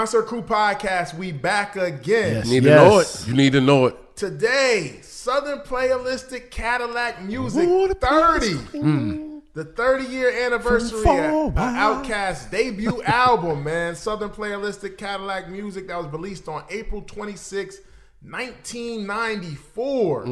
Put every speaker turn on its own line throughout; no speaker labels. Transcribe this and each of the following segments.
Concert Crew Podcast, we back again.
Yes. You need to know it. You need to know it.
Today, Southern Playalistic Cadillac Music 30. The 30-year anniversary of OutKast's debut album, man. Southern Playalistic Cadillac Music that was released on April 26, 1994.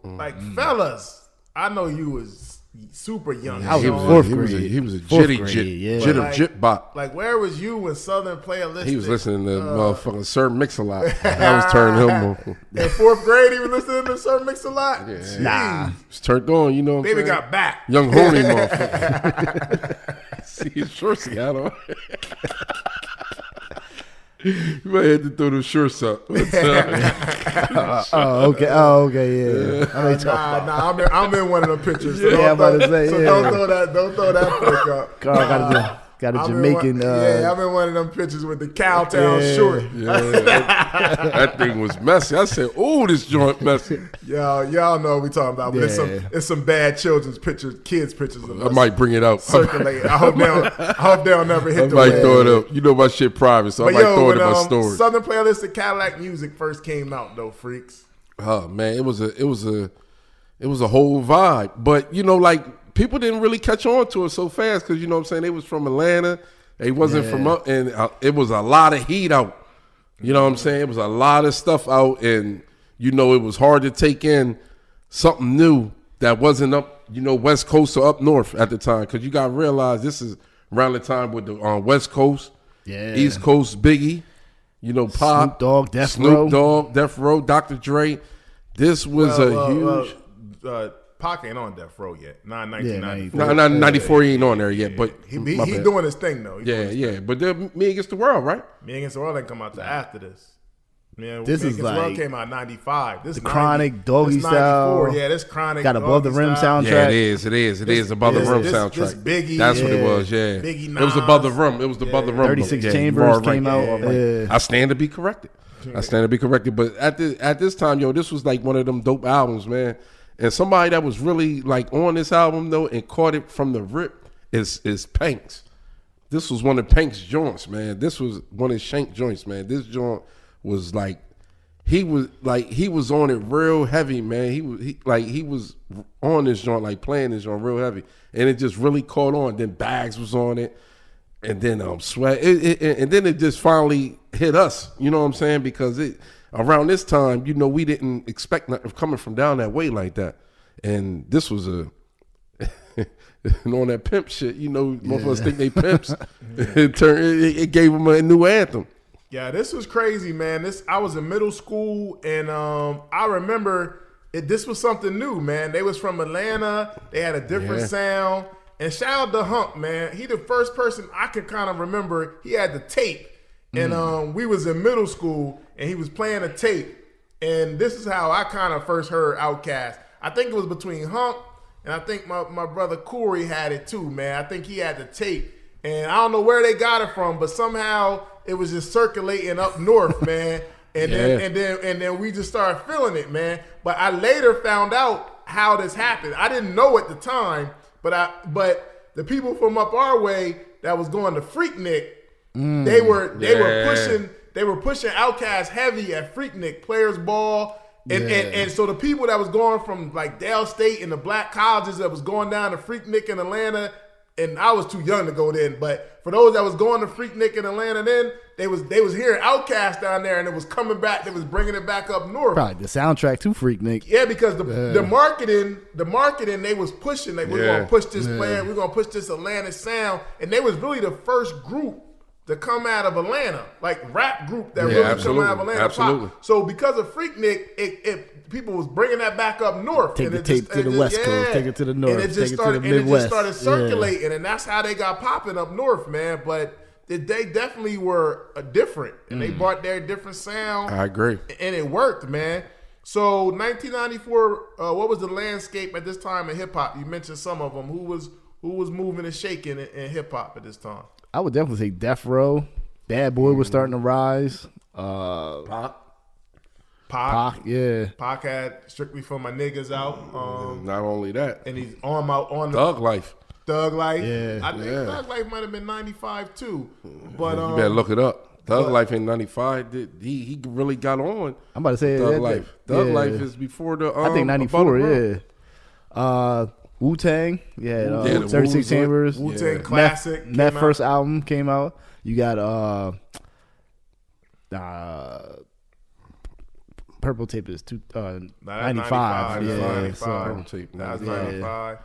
Like, fellas, I know you was super young.
I was in fourth grade. He was a jitty jit bop.
Like, where was you when Southern Playalistic?
He was listening to motherfucking Sir Mix-a-Lot. That was turning him on.
In fourth grade, he was listening to Sir Mix-a-Lot?
Yeah. Nah. It's turned on, you know what I'm saying?
Baby got back.
Young horny motherfucker. See his shorts he had on. You might have to throw those shorts up.
Okay, yeah.
I'm in one of them pictures. So
I'm about to say,
don't throw that pic up.
Carl got a Jamaican.
I'm in one of them pictures with the Cowtown short.
Yeah, that thing was messy. I said, "Oh, this joint messy."
Y'all know what we talking about. But it's some bad children's pictures, kids pictures of us.
I might bring it out.
Circulate. I hope they'll never hit the
I might throw it up. You know my shit private, so I might throw it in my story.
Southern Playalistic Cadillac Music first came out though, freaks.
Oh man, it was a whole vibe. But you know, like, people didn't really catch on to it so fast because, you know what I'm saying, they was from Atlanta. They wasn't from up, and it was a lot of heat out. You know what I'm saying? It was a lot of stuff out, and, you know, it was hard to take in something new that wasn't up, you know, West Coast or up north at the time, because you got to realize this is around the time with the West Coast, East Coast, Biggie, you know, Pop, Snoop Dogg, Death Row, Dr. Dre. This was huge...
Pac ain't on Death Row yet.
1994. No, 94 he ain't on there yet, but
he doing his thing though.
But Me Against the World, right?
Me Against the World didn't come out till after this. Man,
this is like,
the World came out in 95. This
the Chronic Doggy Style.
Yeah, this Chronic
got Above the Rim soundtrack.
Yeah, it is Above the Rim soundtrack.
This Biggie,
that's what it was. Yeah,
Biggie,
it was Above the Rim. It was Above the Rim.
36 Chambers came out.
I stand to be corrected. But at this time, yo, this was like one of them dope albums, man. And somebody that was really like on this album though and caught it from the rip is Panks. This was one of Panks' joints, man. This was one of Shank joints, man. This joint was like he was on it real heavy, man. He was on this joint, like playing this joint real heavy, and it just really caught on. Then Bags was on it, and then Sweat, and then it just finally hit us. You know what I'm saying? Because around this time, you know, we didn't expect nothing coming from down that way like that. And this was and on that pimp shit, you know, most of us think they pimps. It gave them a new anthem.
Yeah, this was crazy, man. I was in middle school, and I remember this was something new, man. They was from Atlanta. They had a different sound. And shout out to Hump, man. He the first person I could kind of remember. He had the tape. And we was in middle school, and he was playing a tape. And this is how I kind of first heard OutKast. I think it was between Hump, and I think my brother Corey had it too, man. I think he had the tape. And I don't know where they got it from, but somehow it was just circulating up north, man. And then we just started feeling it, man. But I later found out how this happened. I didn't know at the time, but the people from up our way that was going to Freaknik, they were pushing OutKast heavy at Freaknik Players Ball, and so the people that was going from like Dale State and the black colleges that was going down to Freaknik in Atlanta, and I was too young to go then, but for those that was going to Freaknik in Atlanta then, they was hearing OutKast down there, and it was coming back. They was bringing it back up north.
Probably the soundtrack to Freaknik.
Yeah, because the marketing they was pushing. Like, we're gonna push this plan. We're gonna push this Atlanta sound, and they was really the first group to come out of Atlanta, like rap group that really come out of Atlanta.
Absolutely.
Pop. So because of Freaknik, people was bringing that back up north.
Take the tape to the West Coast, take it to the North,
and it just started,
to the Midwest.
It just started circulating, and that's how they got popping up north, man. But they definitely were different, and they brought their different sound.
I agree,
and it worked, man. So 1994, what was the landscape at this time in hip hop? You mentioned some of them. Who was moving and shaking in hip hop at this time?
I would definitely say Death Row. Bad Boy was starting to rise.
Pac,
yeah.
Pac had Strictly For My Niggas out.
Not only that,
and he's on
Thug Life.
Thug Life.
Yeah.
I think Thug Life might have been 95 too. But
you better look it up. Thug Life in '95. He really got on.
I'm about to say
Thug Life. Thug Life is before the.
I think '94. Yeah. Wu-Tang. Yeah. 36 Chambers.
Wu-Tang classic.
That first album came out. You got Purple Tape is 95. Yeah.
95.
Purple Tape.
That was 95.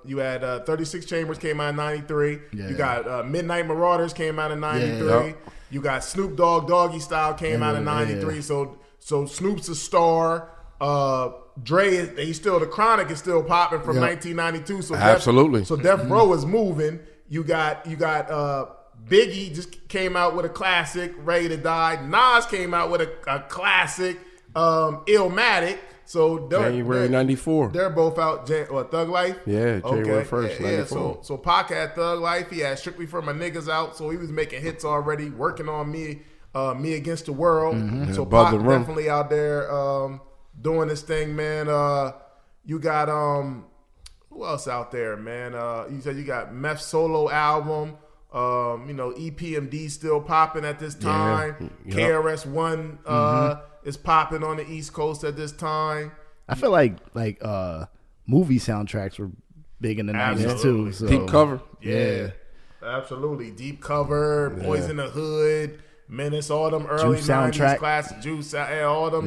You had 36 Chambers came out in 93.
Yeah.
You got Midnight Marauders came out in 93.
Yeah.
You got Snoop Dogg Doggy Style came out in 93.
Yeah.
So Snoop's a star. Dre, the Chronic is still popping from 1992. So
absolutely.
So Death Row is moving. You got Biggie just came out with a classic, Ready to Die. Nas came out with a classic, Illmatic. So
January '94.
They're both out. Thug Life.
Yeah, January 1st.
Yeah. So Pac had Thug Life. He had Strictly for My Niggas out. So he was making hits already, working on Me Against the World.
Mm-hmm.
So
Above
Pac
the Rim.
definitely out there doing this thing, man. You got who else out there, man? You said you got Meth solo album. EPMD still popping at this time.
Yeah.
KRS-One is popping on the East Coast at this time.
I feel like movie soundtracks were big in the 90s too. So.
Deep Cover.
Yeah. Absolutely. Deep Cover, Boys in the Hood, Menace, all them early
Juice
90s
soundtrack.
classic Juice, all them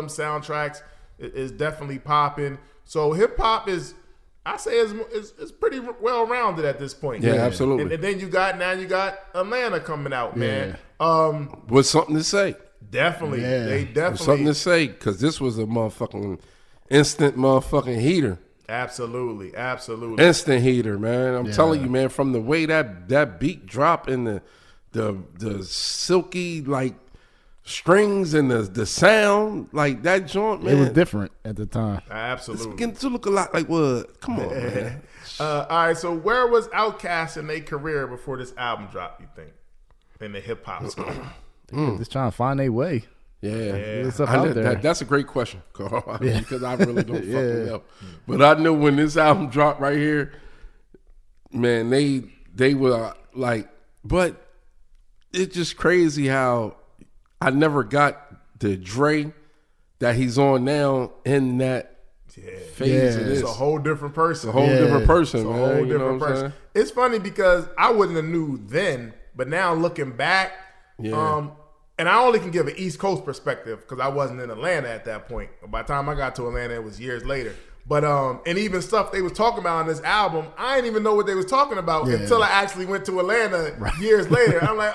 soundtracks is definitely popping. So hip hop is pretty well rounded at this point.
Yeah, absolutely.
And then you got Atlanta coming out, man.
With something to say.
Definitely.
Yeah.
They definitely
With something to say, because this was a motherfucking instant motherfucking heater.
Absolutely.
Instant heater, man. I'm telling you, man, from the way that beat drop and the silky like strings and the sound, like that joint, man.
It was different at the time.
Absolutely.
It's beginning to look a lot like what? Come on, man.
All right, so where was OutKast in their career before this album dropped, you think? In the hip hop scope?
Just trying to find their way.
Yeah.
What's up out there?
That's a great question, Carl, because I really don't fucking know. But I know when this album dropped right here, man, they were like, but it's just crazy how I never got the Dre that he's on now in that phase of this.
It's a whole different person.
It's a whole different person,
It's a
man.
whole
You know
different
what I'm
person.
saying?
It's funny because I wouldn't have knew then, but now looking back, and I only can give an East Coast perspective because I wasn't in Atlanta at that point. By the time I got to Atlanta, it was years later. But and even stuff they was talking about on this album, I didn't even know what they was talking about until I actually went to Atlanta years later. I'm like,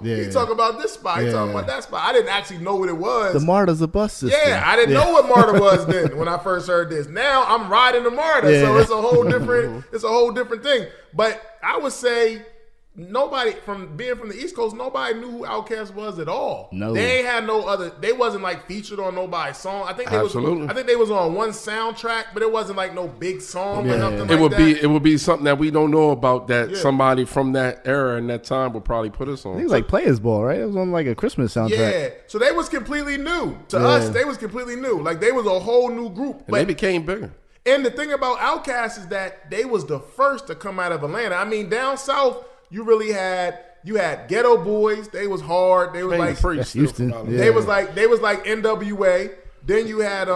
he talking about this spot, he talking about that spot. I didn't actually know what it was.
The MARTA's a bus system.
Yeah, I didn't know what MARTA was then when I first heard this. Now I'm riding the MARTA, so it's a whole different thing. But I would say nobody from the East Coast, nobody knew who OutKast was at all.
No,
they ain't had no other. They wasn't like featured on nobody's song. I think they was on one soundtrack, but it wasn't like no big song or nothing like that.
It would be something that we don't know about that somebody from that era and that time would probably put us on.
It was like Players Ball, right? It was on like a Christmas soundtrack.
Yeah, so they was completely new to us. They was completely new. Like they was a whole new group.
And they became bigger.
And the thing about OutKast is that they was the first to come out of Atlanta. I mean, down south. You really had Ghetto Boys. They was hard. They was like
Houston.
They was like NWA. Then you had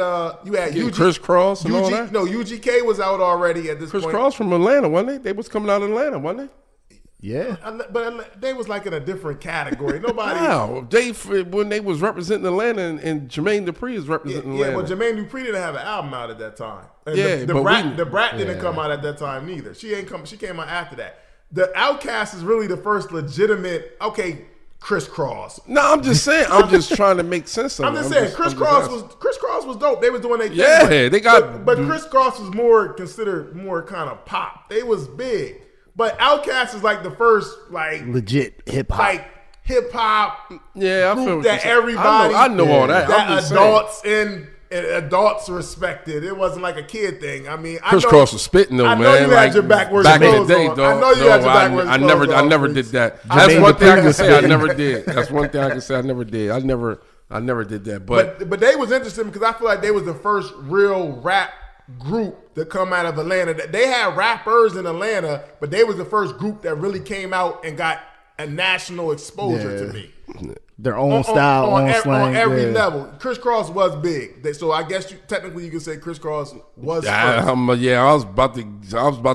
UG,
Criss Cross and all that.
No, UGK was out already at this point.
Criss Cross from Atlanta, wasn't they? They was coming out of Atlanta, wasn't they?
Yeah,
but they was like in a different category. Nobody.
Wow, when they was representing Atlanta and Jermaine Dupri is representing Atlanta.
Yeah, but Jermaine Dupri didn't have an album out at that time. And
the
the Brat didn't come out at that time neither. She came out after that. The OutKast is really the first legitimate. Okay, Criss Cross.
No, I'm just saying. I'm just trying to make sense of it.
I'm just saying. Criss Cross was dope. They was doing their thing.
Yeah, they got.
But Criss Cross was considered more kind of pop. They was big. But OutKast is like the first like
legit hip hop.
Like hip hop.
Yeah, I feel
that everybody.
I know all that.
That adults and adults respected. It wasn't like a kid thing. I mean,
Criss Cross was spitting though, man.
I know you had your backwards
back in the
clothes
day,
on.
dog.
I know you had your backwards clothes on.
I never did that.
I
That's
mean,
one thing I can
previous
say I
thing.
never did. That's one thing I can say I never did. I never did that. But
they was interesting because I feel like they was the first real rap group to come out of Atlanta. They had rappers in Atlanta, but they was the first group that really came out and got a national exposure to me.
Their own style, own slang.
On every level. Criss Cross was big. So I guess technically you can say Criss Cross was first.
I was about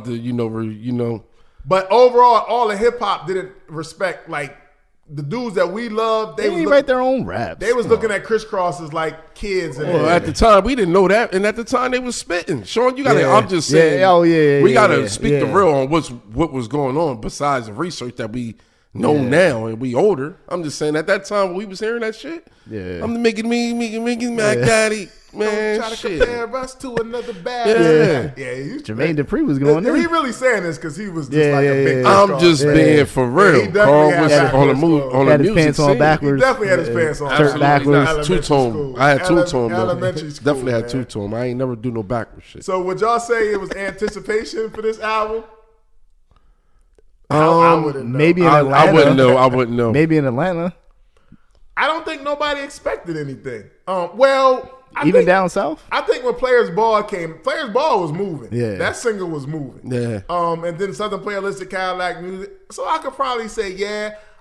to, you know.
But overall, all of hip hop didn't respect like the dudes that we love.
They didn't write their own raps.
They was looking at Criss Cross as like kids.
Well, at the time we didn't know that, and at the time they was spitting. Sean, you gotta. Yeah. I'm just saying. We gotta speak the real on what was going on besides the research that we know now, and we older. I'm just saying at that time when we was hearing that shit. Yeah, I'm making Mac Daddy. Man,
try to compare us to another bad. Yeah.
Jermaine Dupri was going there.
He really saying this because he was just like a big.
I'm just being for real. Carl was on the move. On the music
pants on backwards.
He definitely had his pants on
backwards.
Two tone. I had two tone.
Elementary school.
Definitely had two tone. I ain't never do no backwards shit.
So would y'all say it was anticipation for this album?
I wouldn't know. Maybe in Atlanta.
I wouldn't know.
Maybe in Atlanta.
I don't think nobody expected anything. I
think down south?
I think when Players Ball came, Players Ball was moving.
Yeah.
That single was moving.
Yeah.
And then Southern Playalistic Cadillac Music. So I could probably say,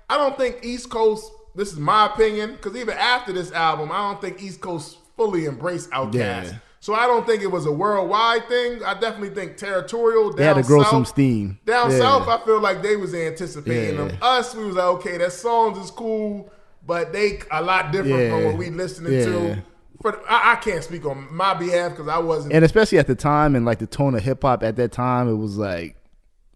I don't think East Coast, this is my opinion, because even after this album, I don't think East Coast fully embraced OutKast. Yeah. So I don't think it was a worldwide thing. I definitely think territorial. They
had to grow some steam.
Down south, I feel like they was anticipating them. Us, we was like, okay, that songs is cool, but they a lot different from what we listening to. I can't speak on my behalf because I wasn't.
And especially at the time and like the tone of hip hop at that time, it was like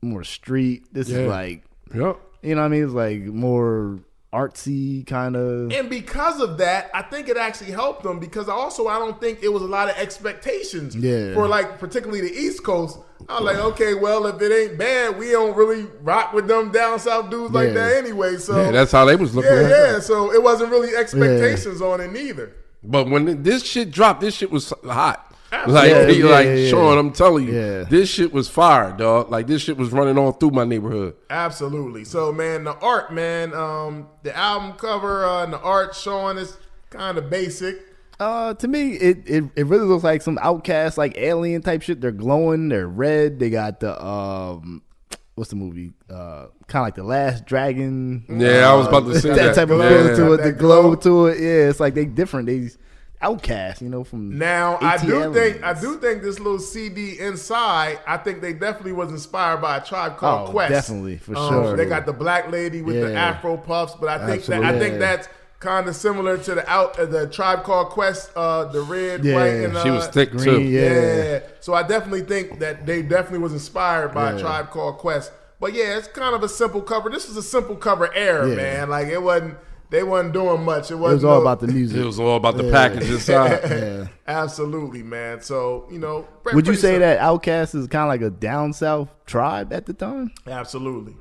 more street. This is like, you know what I mean? It's like more artsy kind of.
And because of that, I think it actually helped them because also I don't think it was a lot of expectations for like particularly the East Coast. I was like, okay, well, if it ain't bad, we don't really rock with them down south dudes like that anyway. So
that's how they was looking at it.
Yeah, so it wasn't really expectations on it neither.
But when this shit dropped, this shit was hot. Like Sean, I'm telling you, this shit was fire, dog. Like this shit was running all through my neighborhood.
Absolutely. So, man, the art, man, the album cover and the art, Sean, is kind of basic.
To me, it really looks like some OutKast, like alien type shit. They're glowing, they're red. They got the what's the movie? Kind of like The Last Dragon.
Yeah, I was about to say that
type of feel to it, the glow to it. Yeah, it's like they different. They OutKast, from
now. I do think this little CD inside. I think they definitely was inspired by a Tribe Called Quest.
Definitely for sure.
They got the black lady with the Afro puffs, but I think that's kind of similar to the Tribe Called Quest, the red, white, and
she was thick
green,
too.
Yeah. So I definitely think that they definitely was inspired by a Tribe Called Quest. But yeah, it's kind of a simple cover. This was a simple cover era, man. Like it wasn't. They wasn't doing much. It was
all about the music.
It was all about the package inside.
Absolutely, man. So
would you say that OutKast is kind of like a down south tribe at the time?
Absolutely,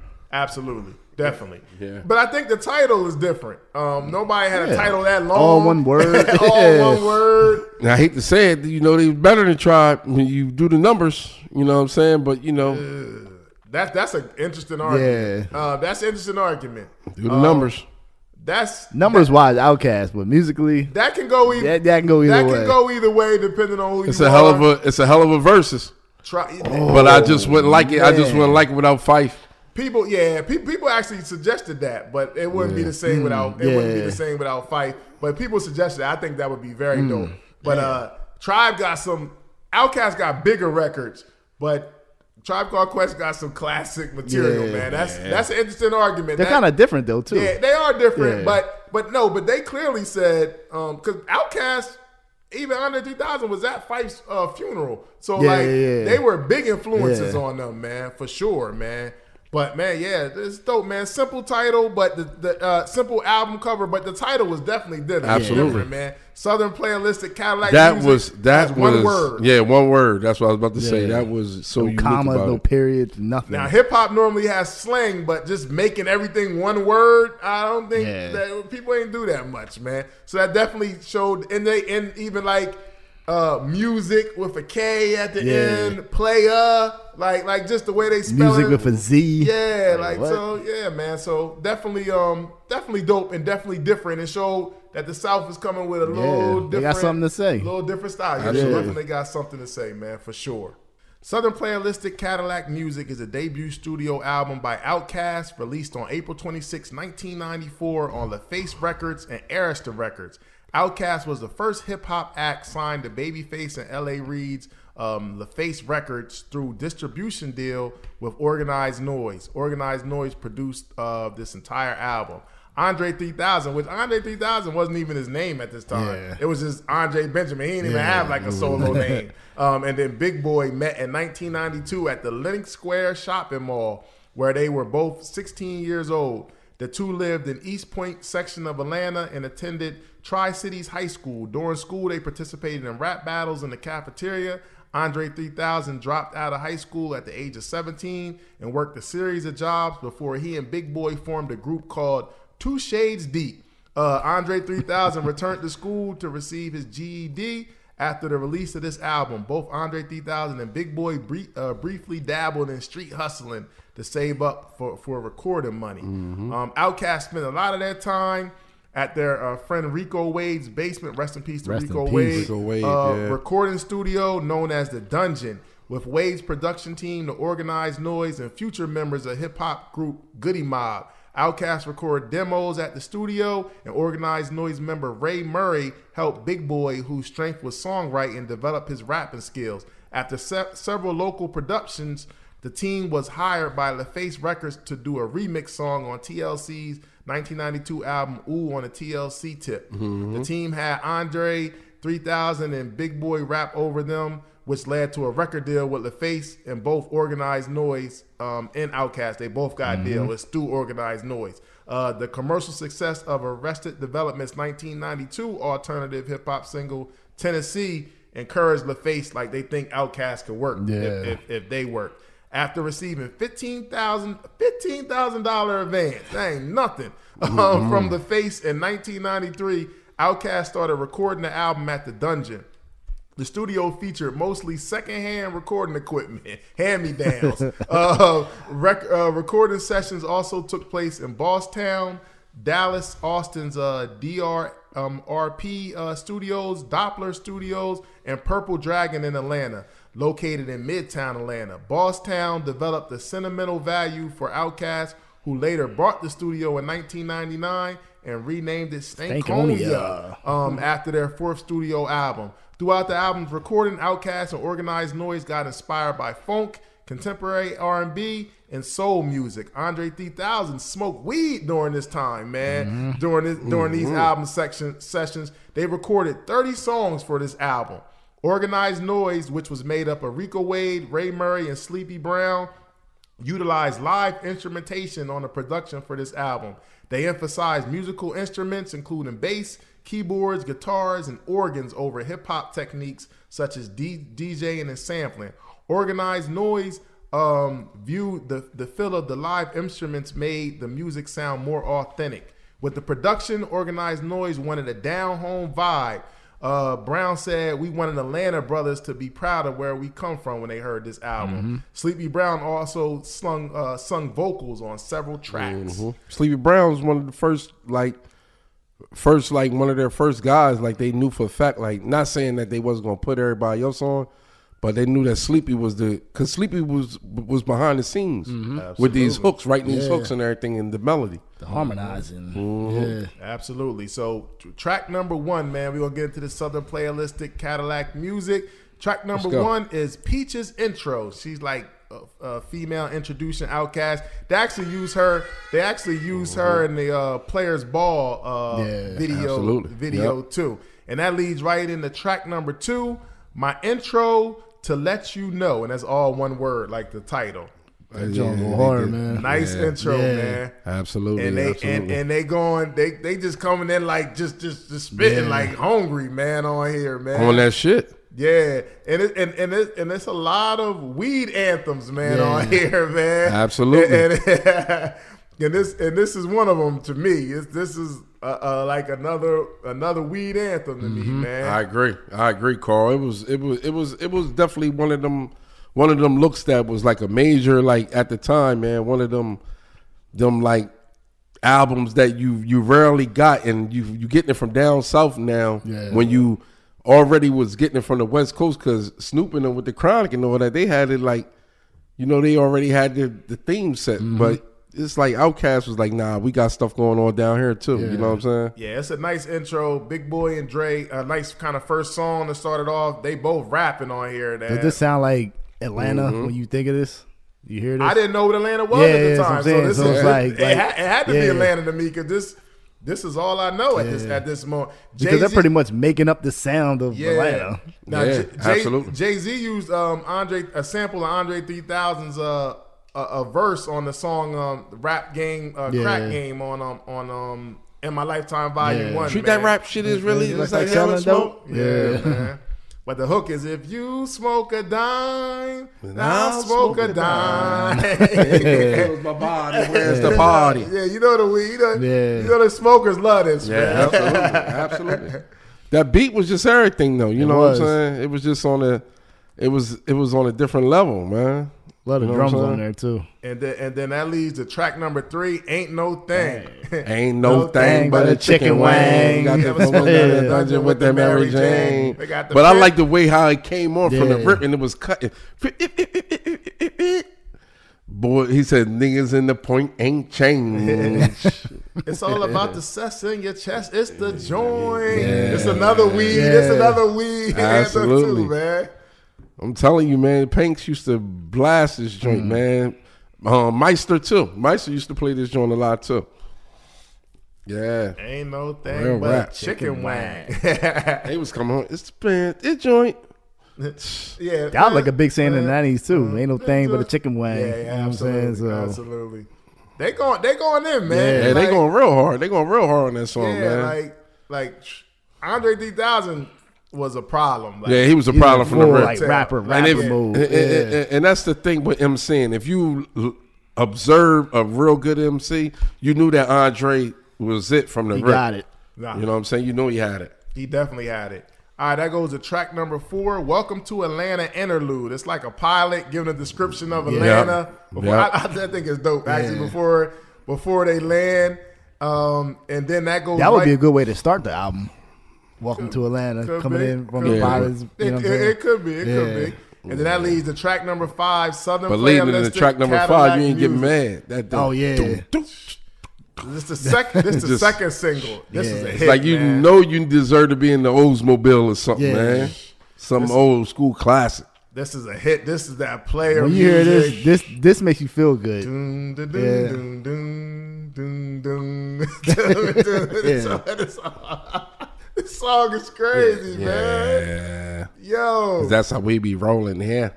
definitely. Yeah. But I think the title is different. Nobody had a title that long.
All one word.
All one word.
Now, I hate to say it, they was better than Tribe when you do the numbers. You know what I'm saying? But
that's an interesting argument. That's an interesting argument.
Do the numbers.
That's
numbers wise, OutKast, but musically
that can go either.
That can go either way.
That can go either way depending on who
it's you are. It's a hell of a versus. But I just wouldn't like it. Man. I just wouldn't like it without Phife.
People actually suggested that, but it wouldn't be the same without. It wouldn't be the same without Phife. But people suggested that. I think that would be very dope. But Tribe got some. OutKast got bigger records, but Tribe Called Quest got some classic material, man. That's an interesting argument.
They're kind of different though, too.
Yeah, they are different, but they clearly said because OutKast, even under 2000, was at Phife's funeral, so they were big influences on them, man, for sure, man. But man, it's dope, man. Simple title, but the simple album cover, but the title was definitely different, man. Southern Playalistic Cadillac Musizik. That was one word.
Yeah, one word. That's what I was about to say. That was so
no commas, no periods, nothing.
Now hip hop normally has slang, but just making everything one word, I don't think that people ain't do that much, man. So that definitely showed, and even like Music with a K at the end. Playa, like just the way they spell
Music
it.
with a Z.
Yeah,
Like,
so yeah, man. So definitely dope and definitely different. And showed that the South is coming with a little different.
They got something to say.
A little different style. Yeah,
Absolutely.
definitely got something to say, man, for sure. Southern Playalistic Cadillac Music is a debut studio album by OutKast, released on April 26, 1994 on LaFace Records and Arista Records. OutKast was the first hip-hop act signed to Babyface and L.A. Reid's LaFace Records through distribution deal with Organized Noise. Organized Noise produced this entire album. Andre 3000, which Andre 3000 wasn't even his name at this time.
Yeah.
It was just Andre Benjamin. He didn't even have like a solo name. And then Big Boy met in 1992 at the Lenox Square shopping mall, where they were both 16 years old. The two lived in East Point section of Atlanta and attended Tri-Cities High School. During school, they participated in rap battles in the cafeteria. Andre 3000 dropped out of high school at the age of 17 and worked a series of jobs before he and Big Boy formed a group called Two Shades Deep. Andre 3000 returned to school to receive his GED after the release of this album. Both Andre 3000 and Big Boy briefly dabbled in street hustling to save up for recording money. OutKast spent a lot of their time at their friend Rico Wade's basement. Rest in peace to Rico Wade. Recording studio known as The Dungeon, with Wade's production team, the Organized Noise, and future members of hip-hop group Goody Mob. OutKast recorded demos at the studio, and Organized Noise member Ray Murray helped Big Boy, whose strength was songwriting, develop his rapping skills. After several local productions, the team was hired by LaFace Records to do a remix song on TLC's 1992 album Ooh on a TLC Tip. The team had Andre 3000 and Big Boy rap over them, which led to a record deal with LaFace and both Organized Noise and OutKast. They both got a deal. It's through Organized Noise. The commercial success of Arrested Development's 1992 alternative hip-hop single, Tennessee, encouraged LaFace like they think OutKast could work if they work. After receiving $15,000 advance, that ain't nothing, from LaFace in 1993, OutKast started recording the album at The Dungeon. The studio featured mostly secondhand recording equipment, hand-me-downs. Recording sessions also took place in Bosstown, Dallas, Austin's DRRP Studios, Doppler Studios, and Purple Dragon in Atlanta, located in Midtown Atlanta. Bosstown developed the sentimental value for OutKast, who later bought the studio in 1999 and renamed it Stankonia after their fourth studio album. Throughout the album's recording, OutKast and Organized Noise got inspired by funk, contemporary R&B, and soul music. Andre 3000 smoked weed during this time, man. During these album sessions, they recorded 30 songs for this album. Organized Noise, which was made up of Rico Wade, Ray Murray, and Sleepy Brown, utilized live instrumentation on the production for this album. They emphasized musical instruments, including bass, keyboards, guitars, and organs over hip-hop techniques such as DJing and sampling. Organized Noise viewed the feel of the live instruments made the music sound more authentic. With the production, Organized Noise wanted a down-home vibe. Brown said, "We wanted Atlanta brothers to be proud of where we come from when they heard this album." Sleepy Brown also sung vocals on several tracks.
Sleepy Brown was one of the first one of their first guys, like they knew for a fact, like not saying that they wasn't gonna put everybody else on, but they knew that Sleepy was because Sleepy was behind the scenes with these hooks, writing these hooks and everything, and the melody,
the harmonizing.
Absolutely. So track number one, man, we're gonna get into the Southern Playalistic Cadillac Music. Track number one is Peach's Intro. She's like a female introducing OutKast. They actually use her. They actually use her in the Players Ball video too. And that leads right into track number two, My Intro to Let You Know, and that's all one word, like the title.
That joint go hard, man.
Nice intro, man.
Absolutely.
And they just coming in like just spitting like hungry, man, on here, man.
On that shit.
Yeah, and it's a lot of weed anthems, man, on here, man.
Absolutely.
And this is one of them to me. This is like another weed anthem to me, man.
I agree, Carl. It was definitely one of them looks that was like a major, like at the time, man. One of them like albums that you rarely got, and you getting it from down south now.
Yeah.
When you already was getting it from the West Coast, because Snoop and them with the Chronic and all that, they had it like, they already had the theme set, but it's like OutKast was like, nah, we got stuff going on down here too.
Yeah.
You know what I'm saying?
Yeah, it's a nice intro. Big Boy and Dre, a nice kind of first song to start it off. They both rapping on here.
Does this sound like Atlanta when you think of this? You hear this?
I didn't know what Atlanta was
Yeah,
at the
yeah,
time.
that's what I'm
So this
saying.
is
So it's
it had to be
yeah.
Atlanta to me, because this is all I know at this moment.
Because they're pretty much making up the sound of Atlanta.
Now,
Yeah, absolutely.
Jay-Z used a sample of Andre 3000's a verse on the song Rap Game Crack Game on In My Lifetime Volume 1.
Treat
man.
that rap shit is really
It's
it's
like
like selling
selling
smoke.
Yeah, man. But the hook is, if you smoke a dime, I'll smoke a dime.
Fills my body. Where's the party?
Yeah, you know the weed.
Yeah.
You know the smokers love this,
Yeah,
man.
absolutely. That beat was just everything, though. You know what I'm saying? It was just on it was on a different level, man.
A lot of
You know
drums
what I'm
on there too.
And then that leads to track number 3, Ain't No Thing.
Ain't no thing but a chicken wang. Got the folks in the dungeon with the Mary Jane.
They got the
But I
pimp.
like the way how it came on from the
Yeah.
rip, and it was cutting. Boy, he said, niggas in the point ain't changed.
It's all about the cess in your chest. It's the joint. It's another weed. It's another weed.
Absolutely.
Too, man.
I'm telling you, man, Panks used to blast this joint, man. Meister, too. Meister used to play this joint a lot, too. Yeah.
Ain't no thing
Real
but
rap.
chicken wang.
They was coming on. It's the band. It joint.
Yeah,
That was like a big saying in the 90s too. Ain't no thing but a chicken wang.
Yeah,
You know what I'm saying? So,
absolutely. They going in, man.
Yeah, they going real hard. They going real hard on that song,
Yeah,
man.
like Andre 3000 was a problem. Like,
Yeah, he was a problem from the
full,
rip.
like rapper
if-
mode.
and that's the thing with MCing. If you observe a real good MC, you knew that Andre was it from the
He
rip.
got it.
Nah,
You know what I'm saying? You know he had it.
he definitely had it. All right, that goes to track number 4, Welcome to Atlanta Interlude. It's like a pilot giving a description of Atlanta.
Yeah.
I think it's dope, actually, before they land. And then that goes
That would
right,
be a good way to start the album. Welcome to Atlanta,
could
coming
be.
in from
Could
the
be.
pilots. You know what I'm saying?
It could be. It could be. And then that leads to track number 5, Southern
But leading into
Playalistic
track number 5,
Cadillac
you ain't getting
Music.
mad.
Oh, yeah.
This the second. This the
Just-
second single. This is a
It's
hit.
like you
man.
know you deserve to be in the Oldsmobile or something,
Yeah.
man. Some old school classic.
This is a hit. This is that player.
When you hear
music.
this makes you feel good.
Dun, dun, dun,
Yeah.
dun, dun, dun, dun, dun. This song is crazy, man.
Yeah.
Yo,
That's how we be rolling here.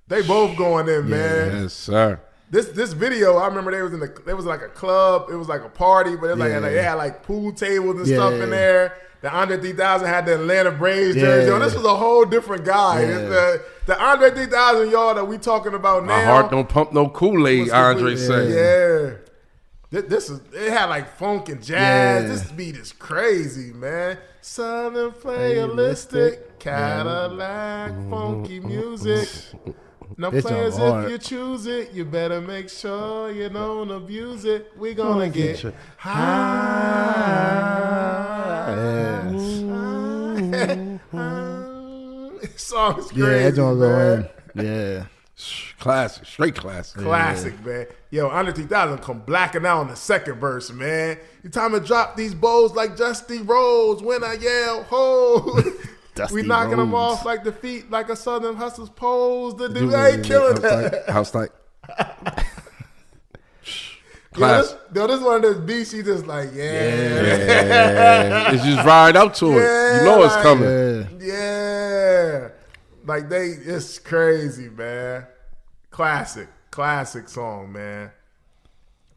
they both going in, man.
Yes, sir.
This video, I remember there was like a club. It was like a party, but it was like they had like pool tables and stuff in there. The Andre 3000 had the Atlanta Braves jersey. Yo, this was a whole different guy.
Yeah.
The Andre 3000, y'all, that we talking about now.
My heart don't pump no Kool-Aid,
was
Andre
completely-
said.
Yeah. This is it had like funk and jazz.
Yeah.
This beat is crazy, man. Southern Playalistic Cadillac funky music. No
It's
players
hard.
if you choose it. You better make sure you don't abuse it. We gonna get high. Song is crazy,
Yeah, that joint go
man.
in. Yeah.
Classic, straight classic.
Classic, man. Yo, Andre 3000 come blacking out on the second verse, man. You time to drop these bowls like Dusty Rhodes when I yell, ho.
Dusty
We knocking them
Rhodes.
off like the feet, like a Southern hustler's pose. The dude ain't killing that.
House like.
Yo,
Class.
this one of those beats, you just like, yeah.
Yeah. It's just ride up to it.
Yeah,
You know it's
like-
coming.
Yeah. Like it's crazy, man. Classic song, man.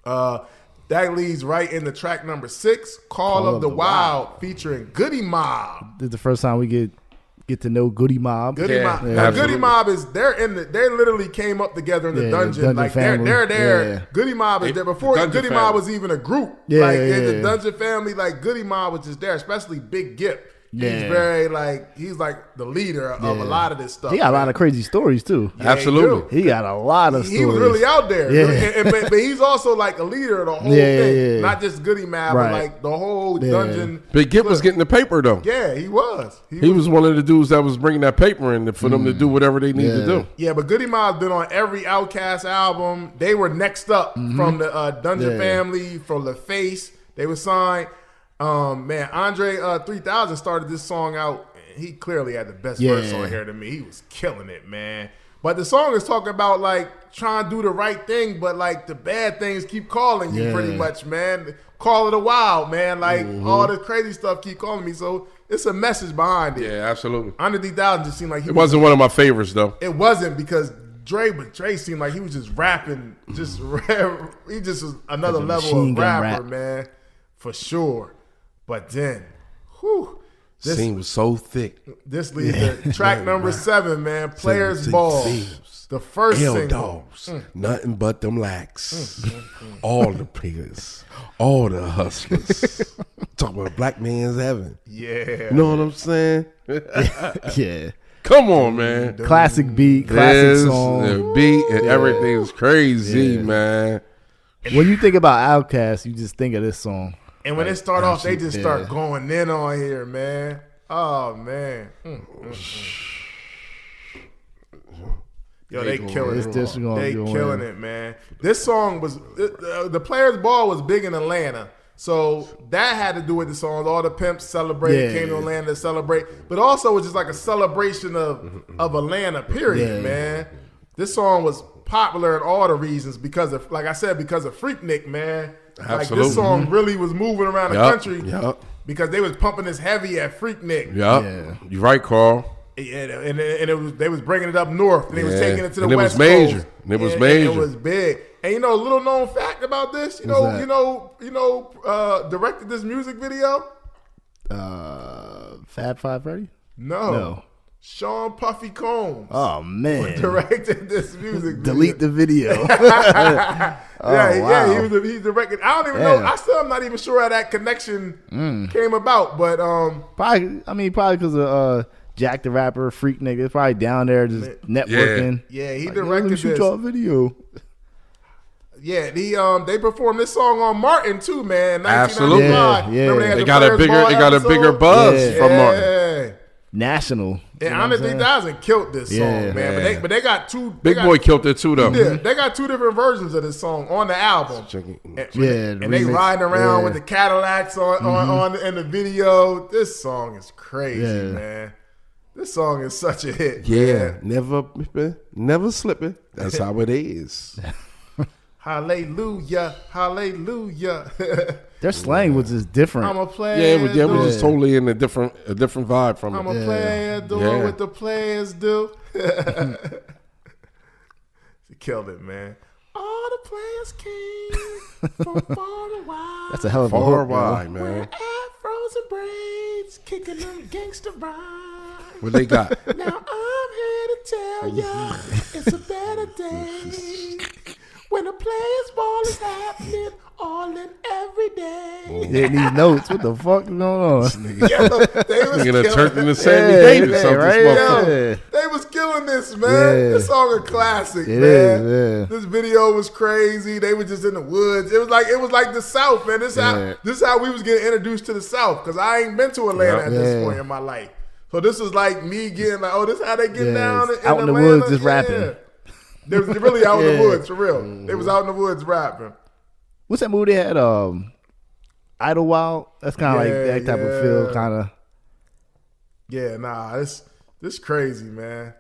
That leads right into track number 6, Call of the Wild, featuring Goody Mob.
This is the first time we get Get to know Goody Mob.
Goody Mob.
Yeah,
Now, Goody Mob is they literally came up together in the dungeon. Like they're there.
Yeah.
Goody Mob is there before Goody Mob was even a group.
Yeah,
like in the Dungeon family, like Goody Mob was just there, especially Big Gip. He's very he's like the leader of a lot of this stuff.
He got a lot of crazy stories too.
Yeah, absolutely.
He got a lot of stories.
He was really out there.
Yeah.
But he's also like a leader of the whole thing. Yeah. Not just Goody Mob, but like the whole dungeon.
Big Gip was getting the paper though.
Yeah, he was.
He was one of the dudes that was bringing that paper in for them to do whatever they need to do.
Yeah, but Goody Mob's been on every OutKast album. They were next up from the Dungeon family, from the Face. They were signed. Andre 3000 started this song out. He clearly had the best verse on here to me. He was killing it, man. But the song is talking about like trying to do the right thing, but like the bad things keep calling you pretty much, man. Call it a wild, man. Like all the crazy stuff keep calling me. So it's a message behind it.
Yeah, absolutely.
Andre 3000 just seemed like
it wasn't one of my favorites though.
It wasn't because Dre seemed like he was just rapping. He just was another level of rapper, man, for sure. But then,
this scene was so thick.
This leads to track number 7, man. Players Ball. The first single.
Dogs. Nothing but them lacks. All the players. All the hustlers. Talk about black man's heaven.
Yeah.
You know what I'm saying?
Yeah.
Come on, man.
Classic beat, classic song.
The beat and everything's crazy, man.
When you think about OutKast, you just think of this song.
And when they start off, they just start going in on here, man. Oh, man. Yo, they killing it. They killing it, man. This song was the Players Ball was big in Atlanta, so that had to do with the songs. All the pimps celebrated, came to Atlanta to celebrate, but also it was just like a celebration of Atlanta. Period, man. This song was popular in all the reasons because of, like I said, because of Freaknik, man.
Absolutely.
Like this song really was moving around the country because they was pumping this heavy at Freaknik.
Yeah, you're right, Carl.
Yeah, and it was they was bringing it up north, and they was taking it to the West
Coast. It was
major.
It was major.
It was big. And you know, a little known fact about this, directed this music video.
Fab Five Freddy?
No. Sean Puffy Combs.
Oh man,
directed this music video.
Delete the video.
He's directed. I don't even know. I still am not even sure how that connection came about, but
probably because of Jack the Rapper, Freak Nigga, probably down there just networking.
Yeah, he directed
shoot y'all video.
Yeah, they performed this song on Martin too, man.
Absolutely.
Yeah.
They got a bigger buzz from Martin.
National.
And Andre 3000 killed this song, man. But they got two.
Big Boy killed it too, though.
Yeah, they got two different versions of this song on the album. And they riding around with the Cadillacs on in the video. This song is crazy, man. This song is such a hit.
Yeah,
man.
never slipping. That's how it is.
Hallelujah, hallelujah.
Their slang was just different.
I'm a player.
Yeah, it was just totally in a different vibe from it.
I'm a player doing what the players do. He killed it, man. All the players came from far and wide.
That's a hell of a
far
hook,
wide, man.
Wearing afros and braids, kicking them gangster rhymes.
What they got?
Now I'm here to tell ya it's a better day when a players ball is happening all in every day.
Yeah, these notes. What the fuck is going on?
They was
killing
Turk
in the Sammy Davis.
They was killing this, man. This song a classic, man. This video was crazy. They were just in the woods. It was like the South, man. This is how we was getting introduced to the South because I ain't been to Atlanta at this point in my life. So this was like me getting like, oh, this is how they get down in
out in the
Atlanta.
woods just rapping.
They was really out in the woods for real. They was out in the woods rapping.
What's that movie they had? Idlewild. That's kind of like that type of feel, kind of.
Yeah, nah, this crazy, man.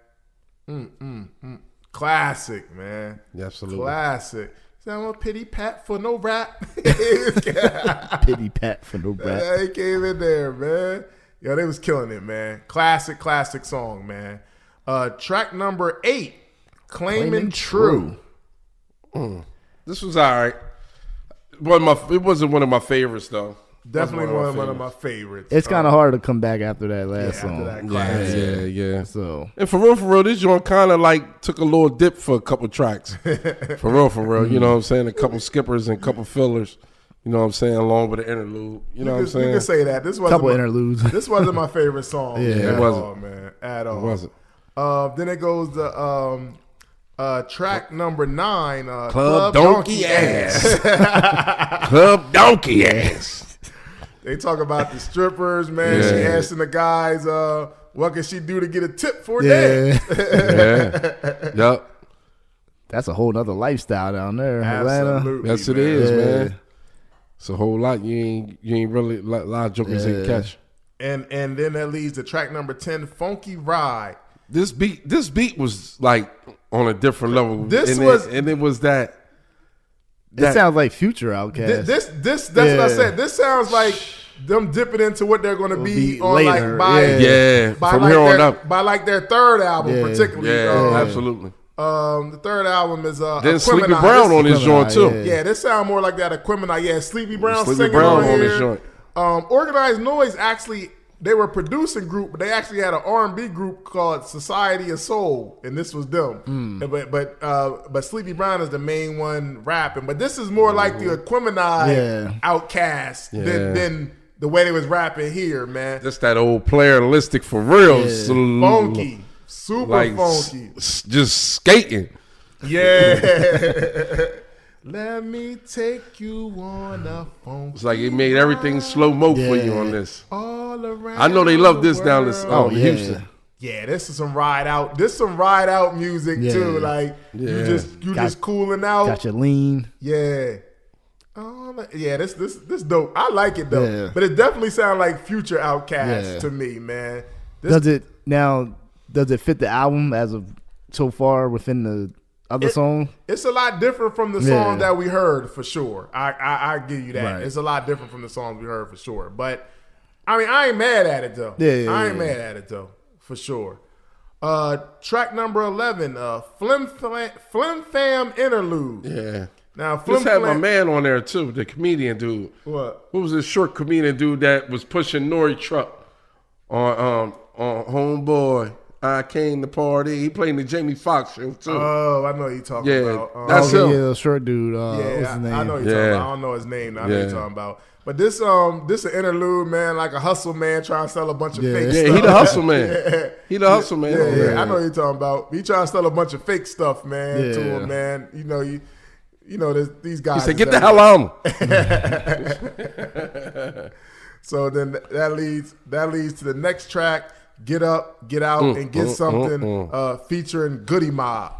Classic, man.
Absolutely.
Classic. I'm a pity pat for no rap.
Pity pat for no rap.
Yeah, he came in there, man. Yo, they was killing it, man. Classic song, man. Track number 8, Claiming True.
This was all right. It wasn't one of my favorites though.
Definitely one of my favorites.
It's kind of hard to come back after that last song.
After that classic.
Yeah.
So
And for real, this joint kind of like took a little dip for a couple tracks. For real. You know what I'm saying? A couple skippers and a couple fillers. You know what I'm saying? Along with the interlude. You know what I'm saying?
You can say that. This wasn't
couple interludes.
This wasn't my favorite song.
Yeah,
at
it wasn't.
all, man. At all.
It wasn't.
Then it goes to track number 9.
Club Donkey Ass. Club Donkey Ass.
They talk about the strippers, man.
Yeah.
She asking the guys, what can she do to get a tip for a day?
Yeah. Yep.
That's a whole nother lifestyle down there, Atlanta.
Absolutely.
Yes, it is, man. It's a whole lot. You ain't really a lot of jokers ain't catch.
And then that leads to track number 10, Funky Ride.
This beat was like on a different level. It was that.
It sounds like Future OutKast.
That's what I said. This sounds like them dipping into what they're going to be on
later.
by
from
like
here on up.
by like their third album, particularly.
Absolutely.
The third album is
then Sleepy Brown on this joint too.
Yeah, this sound more like that Equipment. Yeah, Sleepy Brown singing
Brown
on
this
here.
joint.
Organized Noise actually. They were a producing group, but they actually had an R&B group called Society of Soul, and this was them. But Sleepy Brown is the main one rapping. But this is more like the Equimini OutKast than the way they was rapping here, man.
Just that old playalistic for real.
Funky, super funky.
Just skating.
Yeah. Let me take you on a funky
It's like it made everything slow mo for you on this.
all around.
I know they love this
the
down
world.
to Houston.
Yeah, this is some ride out. This some ride out music too. Like you just cooling out.
Got your lean.
Yeah. This dope. I like it though.
Yeah.
But it definitely sounds like Future OutKast to me, man.
Does it fit the album as of so far within the other song?
It's a lot different from the song that we heard for sure. I give you that.
Right.
It's a lot different from the songs we heard for sure. But I mean, I ain't mad at it though. I ain't mad at it though, for sure. Track number 11, Flim Fam Interlude.
Yeah.
Now Flim
This had my
Flam,
man on there too, the comedian dude.
What
was this short comedian dude that was pushing Nori truck on Homeboy? I came to party. He played in the Jamie Foxx show too.
Oh, I know what you talking about.
That's him.
Yeah, short dude. What's his name?
I know what you're talking about. I don't know his name. I know what you're talking about. But this an interlude, man, like a hustle man trying to sell a bunch of fake stuff.
Yeah, he the hustle man. He the hustle man.
Yeah, I know what you're talking about. He trying to sell a bunch of fake stuff, man, to him, man. You know, these guys.
He said, "Get the hell on."
So then that leads to the next track. Get Up, Get Out, and Get Something, featuring Goody Mob.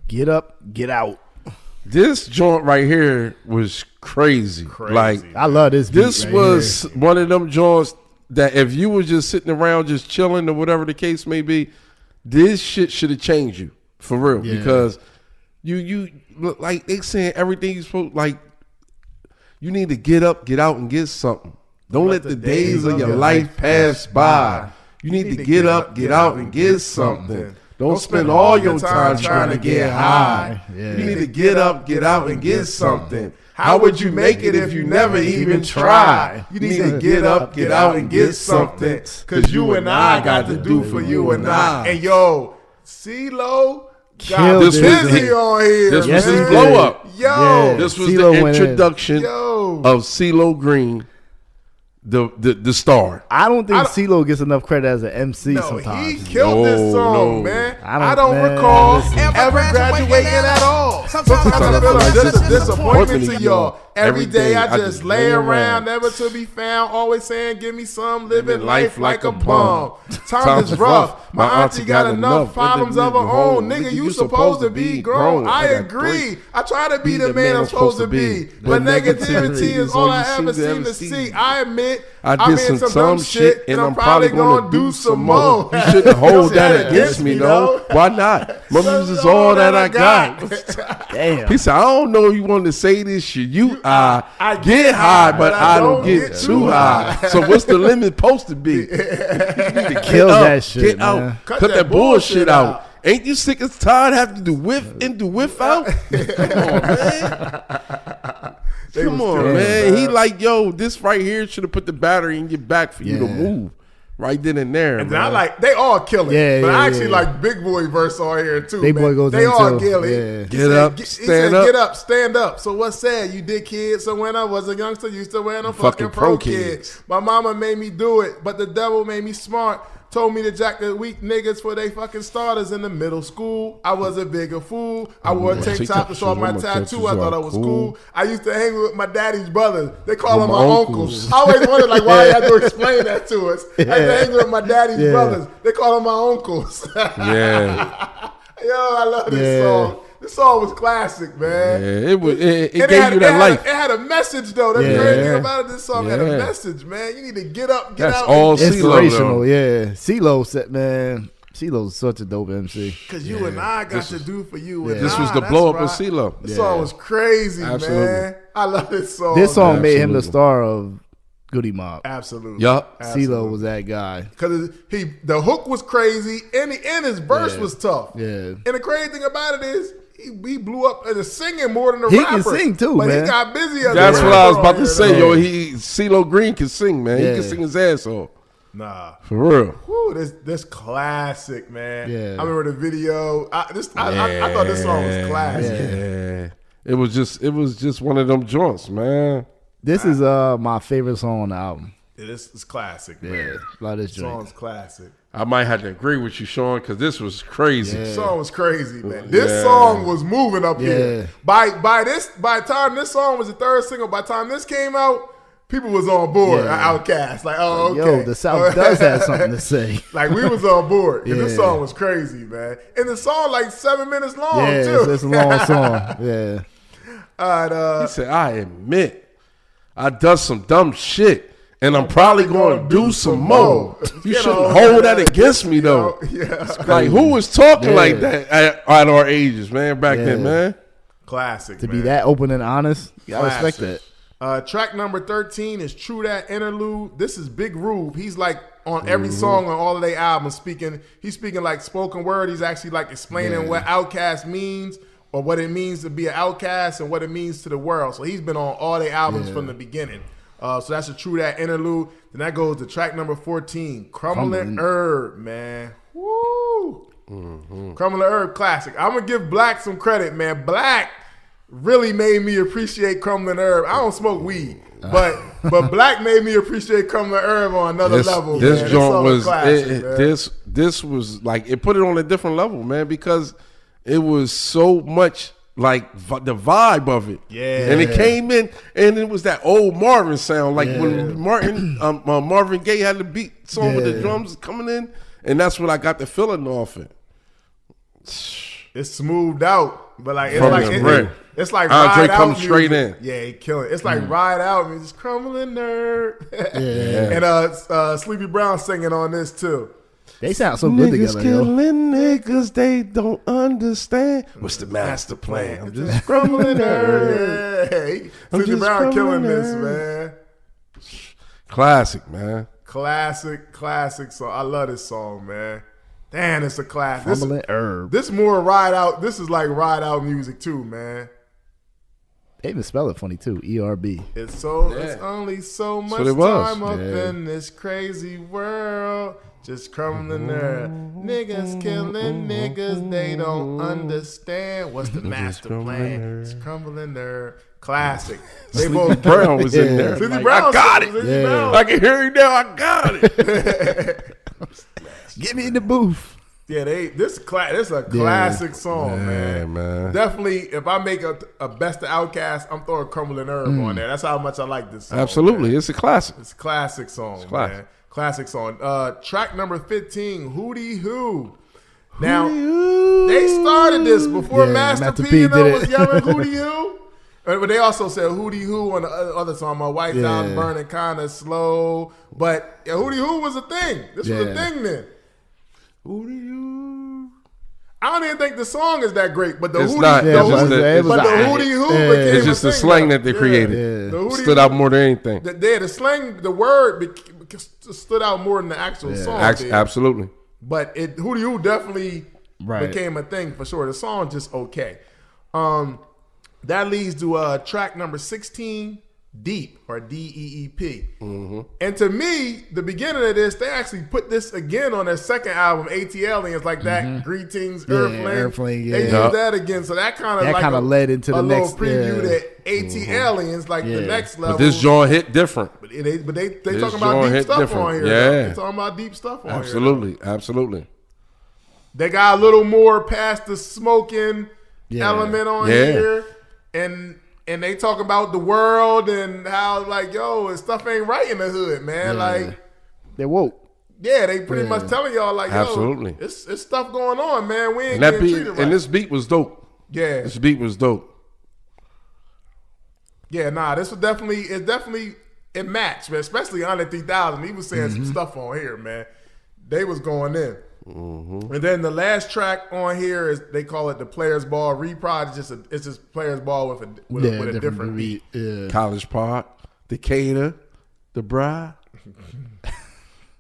Get Up, Get Out.
This joint right here was crazy. Like,
I love this beat.
This was one of them joints that if you were just sitting around just chilling or whatever the case may be, this shit should have changed you for real. Because you look like they saying everything you supposed, like, you need to get up, get out, and get something. Don't let the days of your life pass by. You need to get up, get out, and get something. Don't spend all your time trying to get high. You need to get up, get out, and get something. How would you make it if you never even try? You need to get up, get out, and get something. Because you and I got to do for you and I. And yo, CeeLo got busy on here. This was his blow up.
Yo,
this was the introduction of CeeLo Green. The star.
I don't think CeeLo gets enough credit as an MC sometimes.
He killed this song, man. I don't recall ever graduating at all. Sometimes I feel like this is a disappointment to y'all. Every day I just lay around, never to be found, always saying, give me some, living life like a bum. Time is rough. My auntie got enough problems of her own. Nigga, you supposed to be grown. I agree. I try to be the man I'm supposed to be. But negativity is all I ever seem to see. I admit I did some dumb shit, and I'm probably gonna do some more.
You shouldn't hold that against me, though. Why not? My music is all that I got.
Damn.
He said, I don't know if you want to say this shit. I get high, but I don't get too high. So what's the limit supposed to be? You need to
Kill that shit,
get
man.
out, cut that bullshit out, Ain't you sick and tired having to do with in, do without? Come on, man. Come on, man. He like, yo, this right here should have put the battery in your back for you to move. Right then and there.
And then I like, they all kill it. But I actually like Big Boy verse on here too. Big Boy goes They all kill it.
Get up, stand up.
Get up, stand up. So what's sad? You did kids. So when I was a youngster, used to wear them fucking pro kids. My mama made me do it, but the devil made me smart. Told me to jack the weak niggas for they fucking starters in the middle school. I was a bigger fool. I wore a tank top to show off my tattoo. I thought I was cool. I used to hang with my daddy's brothers. They call them my uncles. I always wondered like why you had to explain that to us. I used to hang with my daddy's brothers. They call them my uncles.
Yeah.
Yo, I love this song. This song was classic, man.
Yeah, it gave you that life.
It had a message though. That's crazy thing about it. This song had a message, man. You need to get up, get
That's
out.
all
inspirational. Yeah, CeeLo said, man. CeeLo's such a dope MC.
Because you and I got to do for you. And
this was the blow up of CeeLo.
This song was crazy, man. I love this song.
This song made him the star of Goody Mob.
Absolutely.
Yup.
CeeLo was that guy.
Because the hook was crazy and his verse was tough.
Yeah.
And the crazy thing about it is, he blew up as a singing more than a
rapper. He
can
sing too,
but
man.
He got busy as
That's what I was about to say, yo.
He
CeeLo Green can sing, man. He can sing his ass off.
Nah,
for real.
Woo, this classic, man.
Yeah.
I remember the video. I thought this song was classic.
Yeah. It was just one of them joints, man.
This is my favorite song on the album.
It's classic, man.
Yeah, love this joint.
Song's classic.
I might have to agree with you, Sean, because this was crazy.
This song was crazy, man. This song was moving up here. By the time this song was the third single, by the time this came out, people was on board. OutKast, like, oh, okay.
Yo, the South does have something to say.
Like we was on board. And this song was crazy, man. And the song like 7 minutes long too.
It's a long song. Yeah.
All right.
He said, I admit I done some dumb shit. And I'm probably going to do some more. You shouldn't hold that against me, though. Like, who was talking like that at our ages, man, back then, man?
Classic,
To be that open and honest, I respect that.
Track number 13 is True That Interlude. This is Big Rube. He's like on every song on all of their albums speaking. He's speaking like spoken word. He's actually like explaining what OutKast means or what it means to be an outcast and what it means to the world. So he's been on all their albums from the beginning. So that's a True That Interlude. Then that goes to track number 14, Crumbling Herb, man. Woo! Crumbling Herb classic. I'm going to give Black some credit, man. Black really made me appreciate Crumbling Herb. I don't smoke weed, but Black made me appreciate Crumbling Herb on another level.
This joint was
classic,
this was like, it put it on a different level, man, because it was so much like the vibe of it, and it came in, and it was that old Marvin sound, like when Marvin Gaye had the beat song with the drums coming in, and that's what I got the feeling off it.
It's smoothed out, but like it's like
Andre
ride out
comes
music.
straight in.
Yeah, he killing it. It's like ride out music, just Crumbling Herb, and Sleepy Brown singing on this too.
They sound so good together,
killing niggas, they don't understand. What's the master plan? I'm just
Crumbling Herb. Sleepy Brown killing this, man.
Classic, man.
Classic song. I love this song, man. Damn, it's a classic.
Crumbling Herb.
This more ride out. This is like ride out music too, man.
They even spell it funny too. ERB.
It's only so much time up in this crazy world. Just crumbling herb. Niggas killing niggas, they don't understand. What's the master plan? It's Crumbling Herb. Classic. They both
Brown was in there.
Sleepy
Like,
Brown,
I got it. I can hear you now. I got it.
Get me in the booth.
Yeah, this is a classic song, man. Definitely, if I make a best of OutKast, I'm throwing Crumbling Herb on there. That's how much I like this song.
Absolutely,
man.
It's a classic.
It's a classic song, man. Classic song. Track number 15, Hootie Hoo. Now, they started this before Master P was yelling Hootie Hoo. But they also said Hootie Hoo on the other song, My White Down Burning Kind of Slow. But Hootie Hoo was a thing. This was a thing then. Hootie Hoo. I don't even think the song is that great, but the Hootie Hoo became
it's just the slang that they created. Stood out more than anything.
The slang, the word stood out more than the actual song.
Absolutely.
But Hootie Hoo definitely became a thing for sure. The song just okay. That leads to track number 16, Deep, or DEEP. And to me, the beginning of this, they actually put this again on their second album, ATLiens, like that. Greetings, Earthling. They used that again, so that kind of
led into the next
little preview that ATLiens, like the next level.
But this joint hit different.
But they talking about deep stuff different. On here.
Yeah,
they talking about deep stuff on
here.
Absolutely. They got a little more past the smoking element on here, and they talk about the world and how, like, yo, stuff ain't right in the hood, man. Like,
they woke.
Yeah, they pretty much telling y'all, like, yo, it's stuff going on, man. We ain't getting treated right.
And this beat was dope.
Yeah.
This beat was dope.
Yeah, this was it matched, man. Especially Under 3000. He was saying some stuff on here, man. They was going in. And then the last track on here is, they call it the Players Ball Reprod. It's just Players Ball with a different beat.
Yeah.
College Park, Decatur, The Bride.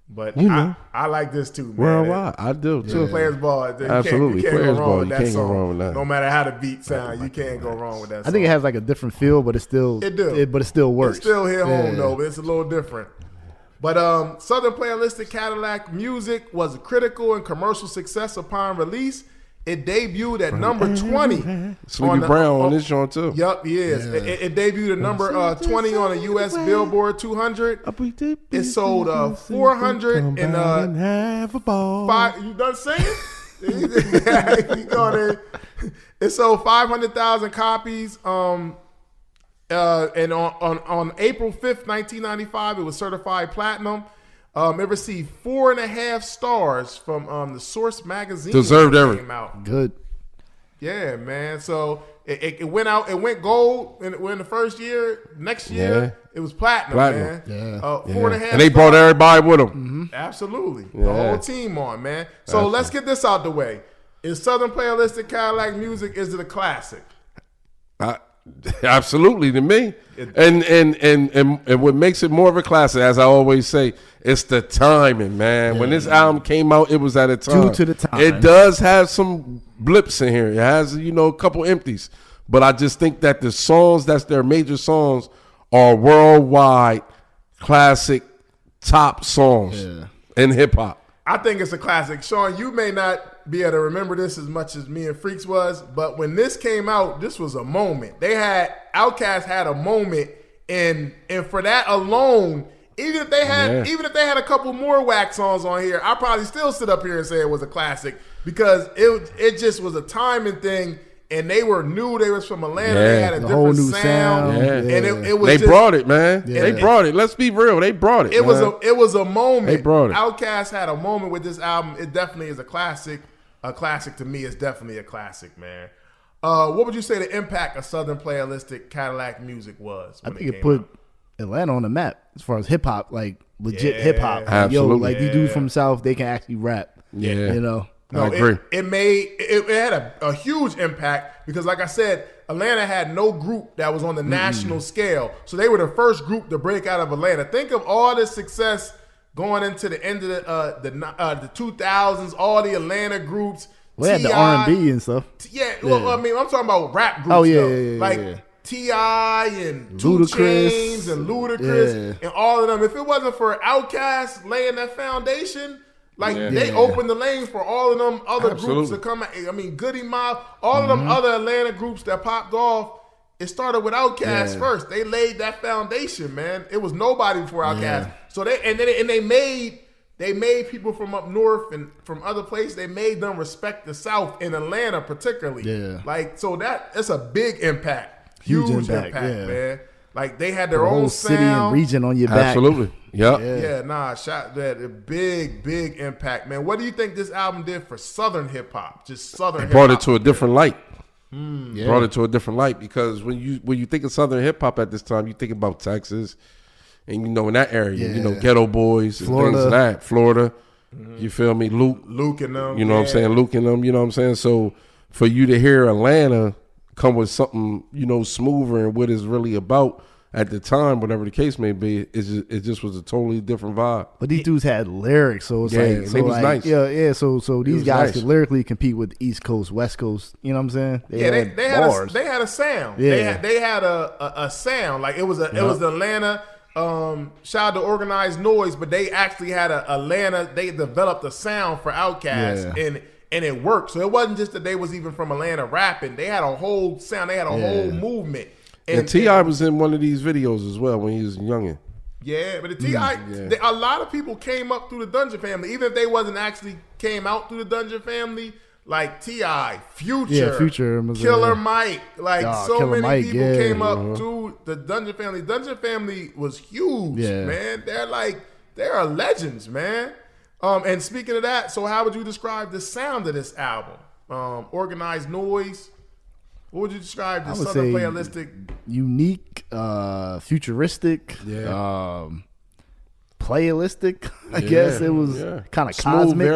But I like this too, man.
Worldwide, I do too.
Players Ball,
absolutely.
You can't
Players
go wrong
Ball,
with
you
that
can't
song.
go wrong with that.
No matter how the beat sounds, you can't go wrong with that song.
I think it has like a different feel, but it still works.
It still hit home though, but it's a little different. But Southern Playalistic Cadillac Music was a critical and commercial success upon release. It debuted at number 20.
Sleepy Brown on this joint too.
Yup, he is. Yeah. It debuted at number 20 on the U.S. Billboard 200. It sold 400 and five. You done singing? It sold 500,000 copies. And on April 5th, 1995, it was certified platinum. It received 4.5 stars from the Source magazine.
Deserved everything.
Good.
Yeah, man. So it went out. It went gold in the first year. Next year, it was platinum. Man.
Yeah.
4.5.
And they brought everybody with them.
Absolutely. The whole team on, man. So let's get this out the way. Is Southern Playalistic Cadillac Music, is it a classic?
Absolutely, to me. And what makes it more of a classic, as I always say, it's the timing, man. When this album came out, it was at a time.
Due to the time.
It does have some blips in here. It has, a couple empties. But I just think that the songs, that's their major songs, are worldwide classic top songs in hip hop.
I think it's a classic. Sean, you may not be able to remember this as much as me and Freaks was, but when this came out, this was a moment. OutKast had a moment, and for that alone, even if they had a couple more whack songs on here, I'd probably still sit up here and say it was a classic, because it just was a timing thing. And they were new. They was from Atlanta. They had a different sound. And it was.
They brought it, man. Yeah. They brought it. Let's be real. They brought it.
It was a moment.
They brought it.
OutKast had a moment with this album. It definitely is a classic. A classic to me is definitely a classic, man. What would you say the impact of Southern Playalistic Cadillac Music was?
I think it put Atlanta on the map as far as hip hop, like legit hip hop.
Absolutely.
These dudes from South, they can actually rap.
Yeah.
No,
I agree.
It had a huge impact because, like I said, Atlanta had no group that was on the national scale. So they were the first group to break out of Atlanta. Think of all the success going into the end of the 2000s, all the Atlanta groups.
We had the R&B and stuff.
Well, I mean, I'm talking about rap groups.
Oh, yeah.
Like T.I. and 2 Chainz and Ludacris and all of them. If it wasn't for OutKast laying that foundation, they opened the lane for all of them other groups to come. I mean, Goody Mob, all of them other Atlanta groups that popped off. It started with OutKast first. They laid that foundation, man. It was nobody before OutKast. So they made people from up north and from other places. They made them respect the South in Atlanta, particularly. Yeah. So it's a big impact, huge impact, man. Like they had their own
whole
sound.
City and region on your back.
Absolutely. Yep.
Shot that a big impact, man. What do you think this album did for Southern hip hop? Just Southern hip hop.
Brought it to a different light. Brought it to a different light because when you think of Southern hip hop at this time, you think about Texas, and in that area, Ghetto Boys and
Florida.
things like that. Florida. You feel me?
Luke and them.
You know what I'm saying? Luke and them. You know what I'm saying? So for you to hear Atlanta come with something smoother and what it's really about, at the time, whatever the case may be, it just was a totally different vibe.
But these dudes had lyrics, so it's
Yeah,
so
it was nice.
Yeah. So these guys
nice.
could lyrically compete with East Coast, West Coast. You know what I'm saying?
They had a sound.
Yeah.
They had a sound. Like it was the Atlanta. Shout out to Organized Noise, but they actually had Atlanta. They developed a sound for OutKast, and it worked. So it wasn't just that they was even from Atlanta rapping. They had a whole sound. They had a whole movement.
And T.I. was in one of these videos as well when he was youngin'.
Yeah, but the T.I., a lot of people came up through the Dungeon family, even if they wasn't actually came out through the Dungeon family. Like T.I., Future, Killer Mike,
Killer
many
Mike,
people came up through the Dungeon family. Dungeon family was huge,
Yeah.
man. They're legends, man. And speaking of that, so how would you describe the sound of this album? Organized Noise. What would you describe the Southern Playalistic?
Unique, futuristic, playalistic. I guess it was kind of cosmic,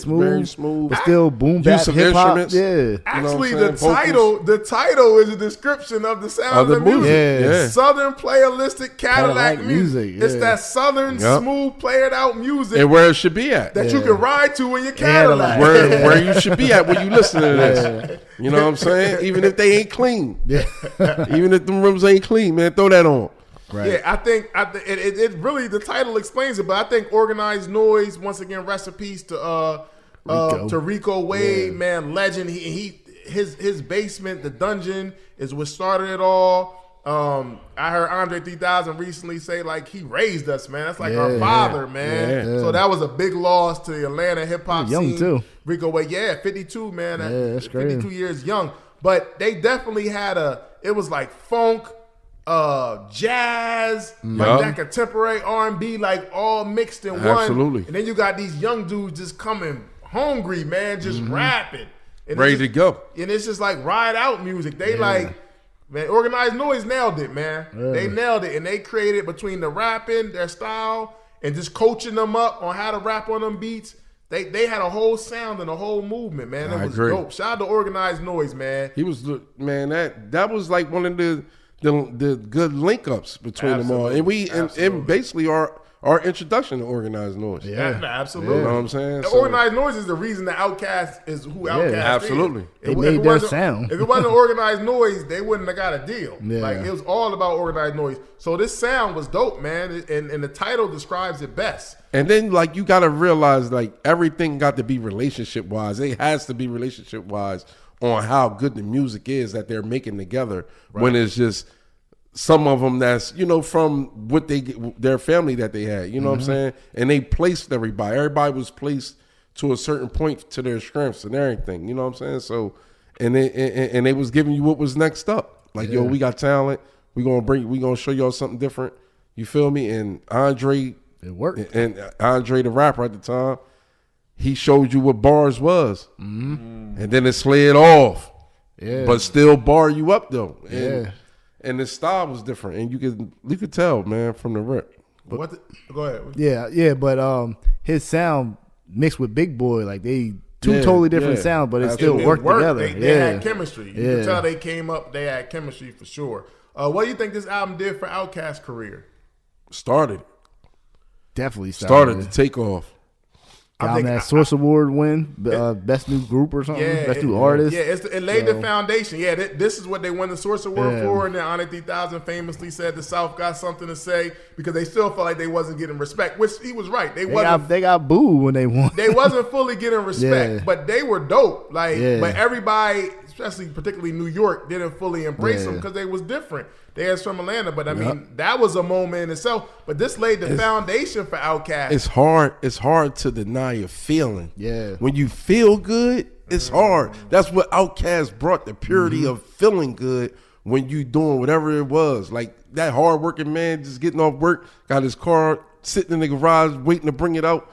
smooth,
very smooth,
but still boom bap hip hop. Yeah,
actually, the title is a description of the sound of the music.
Yeah.
Southern Playalistic Cadillac music.
Yeah.
It's that Southern smooth, played out music,
and where it should be at
that you can ride to in your Cadillac.
Where you should be at when you listen to this. You know what I'm saying? Even if they ain't clean, even if them rims ain't clean, man, throw that on.
Right.
Yeah, I think it really, the title explains it, but I think Organized Noise, once again, rest in peace to Rico Wade, man, legend. His basement, the dungeon, is what started it all. I heard Andre 3000 recently say like he raised us, man. That's like our father, man.
Yeah.
So that was a big loss to the Atlanta hip hop scene.
Young too.
Rico Wade, 52, man.
That's
52
crazy.
years young. But they definitely had it was like funk, jazz, like that contemporary R&B, like all mixed in one.
Absolutely.
And then you got these young dudes just coming hungry, man, just rapping. And
Ready to go.
And it's just like ride out music. They man, Organized Noise nailed it, man. They nailed it. And they created between the rapping, their style, and just coaching them up on how to rap on them beats. They had a whole sound and a whole movement, man. That was dope. Shout out to Organized Noise, man.
He was, man, that was like one of the good link ups between them all. And and basically our introduction to Organized Noise.
Yeah, absolutely.
You know what I'm saying?
Organized Noise is the reason that OutKast is who OutKast is.
Absolutely.
They made their sound.
If it wasn't Organized Noise, they wouldn't have got a deal.
Yeah.
Like it was all about Organized Noise. So this sound was dope, man. And the title describes it best.
And then like you gotta realize like everything got to be relationship wise. It has to be relationship wise on how good the music is that they're making together. When it's just some of them that's, from what their family that they had, you know what I'm saying? And they placed everybody. Everybody was placed to a certain point to their strengths and everything, you know what I'm saying? So, and they was giving you what was next up. Like, yo, we got talent. We gonna show y'all something different. You feel me? And Andre,
it worked.
And Andre, the rapper at the time, he showed you what bars was. And then it slid off. Yeah. But still bar you up though. And the style was different, and you could tell, man, from the rip.
Go ahead.
Yeah, but his sound mixed with Big Boy, like they totally different sounds, but it still worked together.
They had chemistry. You can tell they came up. They had chemistry for sure. What do you think this album did for OutKast's career?
Definitely
started to take off.
Got that Source Award win, best new group or something, best new artist.
Yeah, it laid the foundation. Yeah, this is what they won the Source Award for. And then Andre 3000 famously said the South got something to say because they still felt like they wasn't getting respect, which he was right. They
got booed when they won.
They wasn't fully getting respect, but they were dope. But everybody, especially particularly New York, didn't fully embrace them because they was different. They was from Atlanta, but I mean that was a moment in itself. But this laid the foundation for OutKast.
It's hard to deny your feeling.
Yeah,
when you feel good, it's hard. That's what OutKast brought, the purity of feeling good when you doing whatever it was. Like that hard working man just getting off work, got his car sitting in the garage waiting to bring it out,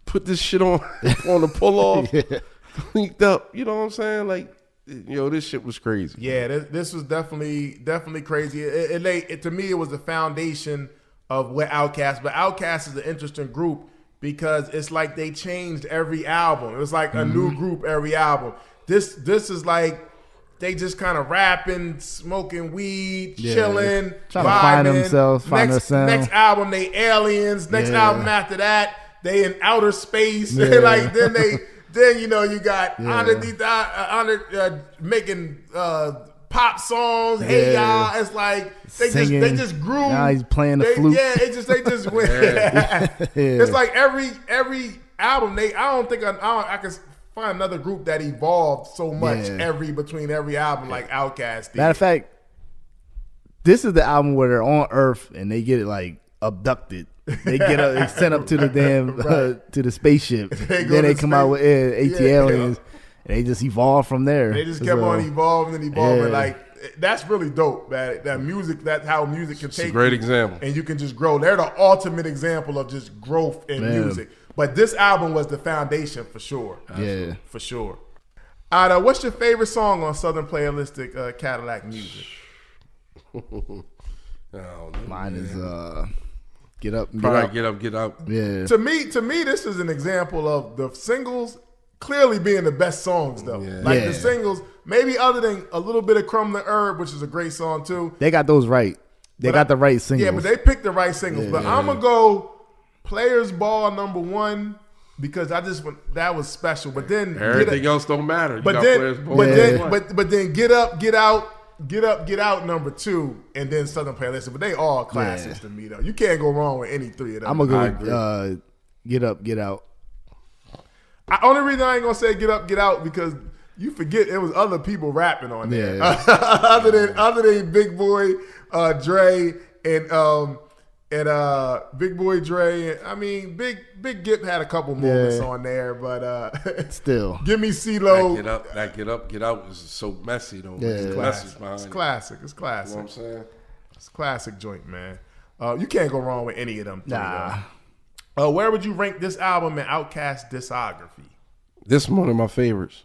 put this shit on the pull off, cleaned up. You know what I'm saying? Like, this shit was crazy.
Yeah, this was definitely crazy. To me, it was the foundation of what OutKast. But OutKast is an interesting group because it's like they changed every album. It was like a new group every album. This is like they just kind of rapping, smoking weed, chilling,
trying
vibing.
to find themselves, find their sound.
Next album, they aliens. Next album after that, they in outer space.
Yeah.
Like then you know you got making pop songs. Hey y'all, it's like they just grew.
Now he's playing the flute.
Yeah, they just went. It's like every album I don't think I can find another group that evolved so much between every album like OutKast did.
Matter of fact, this is the album where they're on Earth and they get like abducted. They they sent up to the damn to the spaceship. Then they come out with AT aliens. And they just evolved from there.
They just kept on evolving and evolving. Like that's really dope. That music, that's how music can take.
It's a great
you,
example.
And you can just grow. They're the ultimate example of just growth in music. But this album was the foundation for sure.
Yeah,
for sure. All right, what's your favorite song on Southern Playalistic Cadillac Music?
Mine is Get Up,
Get Up.
Yeah.
To me, this is an example of the singles clearly being the best songs though. Yeah. The singles, maybe other than a little bit of Crumb the Herb, which is a great song too.
They got those right. They got the right singles.
Yeah, but they picked the right singles. But I'm gonna go Players Ball #1 because that was special. But then
everything else don't matter.
But then Get Up, Get Out #2, and then Southern Playalistic. But they all classics to me though. You can't go wrong with any three of them.
I'm gonna go with Get Up, Get Out.
Only reason I ain't gonna say Get Up, Get Out because you forget it was other people rapping on there.
Yeah.
other than Big Boy, Dre, and Big Boy Dre. I mean, Big Gip had a couple moments on there, but
still,
give me CeeLo.
Get Out is so messy though.
Yeah.
It's classic. It's classic.
You know what I'm saying?
It's a classic joint, man. You can't go wrong with any of them three.
Nah.
Where would you rank this album in OutKast discography?
This is one of my favorites.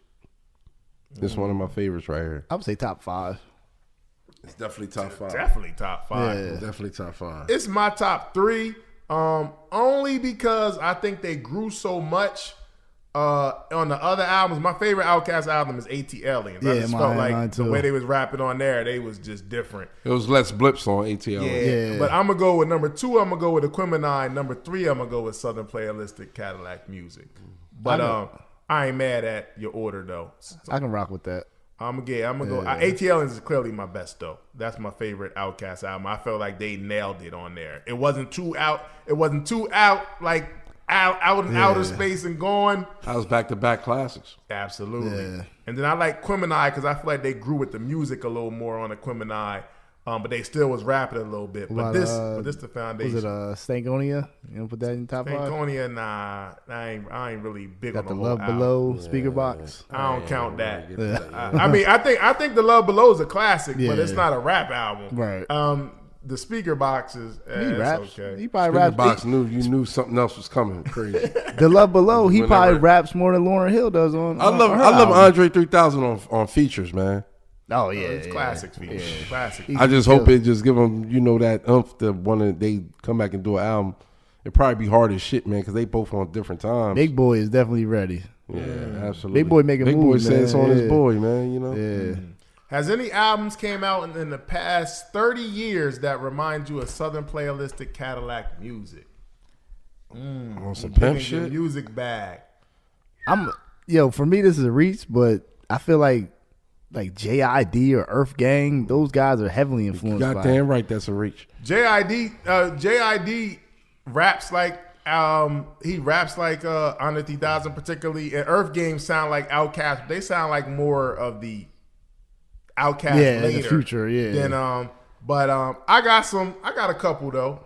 This is one of my favorites right here.
I would say top 5.
It's definitely top 5.
Definitely top 5.
Yeah.
Definitely top 5.
It's my top 3, only because I think they grew so much on the other albums. My favorite OutKast album is AT Aliens. I just felt like the way they was rapping on there, they was just different.
It was less blips on AT Aliens.
Yeah, but I'm going to go with #2. I'm going to go with Aquemini. #3, I'm going to go with Southern Playalistic Cadillac Music. But I ain't mad at your order, though.
I can rock with that.
I'm gonna go. AT Aliens is clearly my best though. That's my favorite OutKast album. I felt like they nailed it on there. It wasn't too out. It wasn't too out like out in outer space and going.
That was back-to-back classics.
Absolutely.
Yeah.
And then I like Aquemini because I feel like they grew with the music a little more on Aquemini. But they still was rapping a little bit. But this the foundation.
Was it Stankonia? You know, put that in top 5?
Stankonia, nah. I ain't really big
Got
on
the
whole
Love
album.
Below speaker box.
I don't count that. I mean, I think the Love Below is a classic, but it's not a rap album.
Right.
The speaker box is
He raps.
okay.
He probably
Speaker
raps.
box you knew something else was coming. Crazy.
The Love Below, he probably
Whenever-
raps more than Lauryn Hill does on.
I love Andre 3000 on features, man.
Oh yeah,
It's classic feature. Classic.
I just hope it just give them, that oomph to when they come back and do an album. It'd probably be hard as shit, man, because they both on different times.
Big Boy is definitely ready.
Yeah, absolutely.
Big Boy making
Big
moves,
Boy said it's on
man.
his boy, man.
Yeah.
Has any albums came out in the past 30 years that remind you of Southern Playalistic Cadillac Music?
On some
Give
pimp
me your
shit.
music bag.
For me this is a reach, but I feel like JID or Earth Gang, those guys are heavily influenced by
Goddamn right, that's a reach.
JID raps like he raps like Honor 3000 particularly, and Earth Gang sound like OutKast. They sound like more of the OutKast later.
the future,
Then but I got a couple though.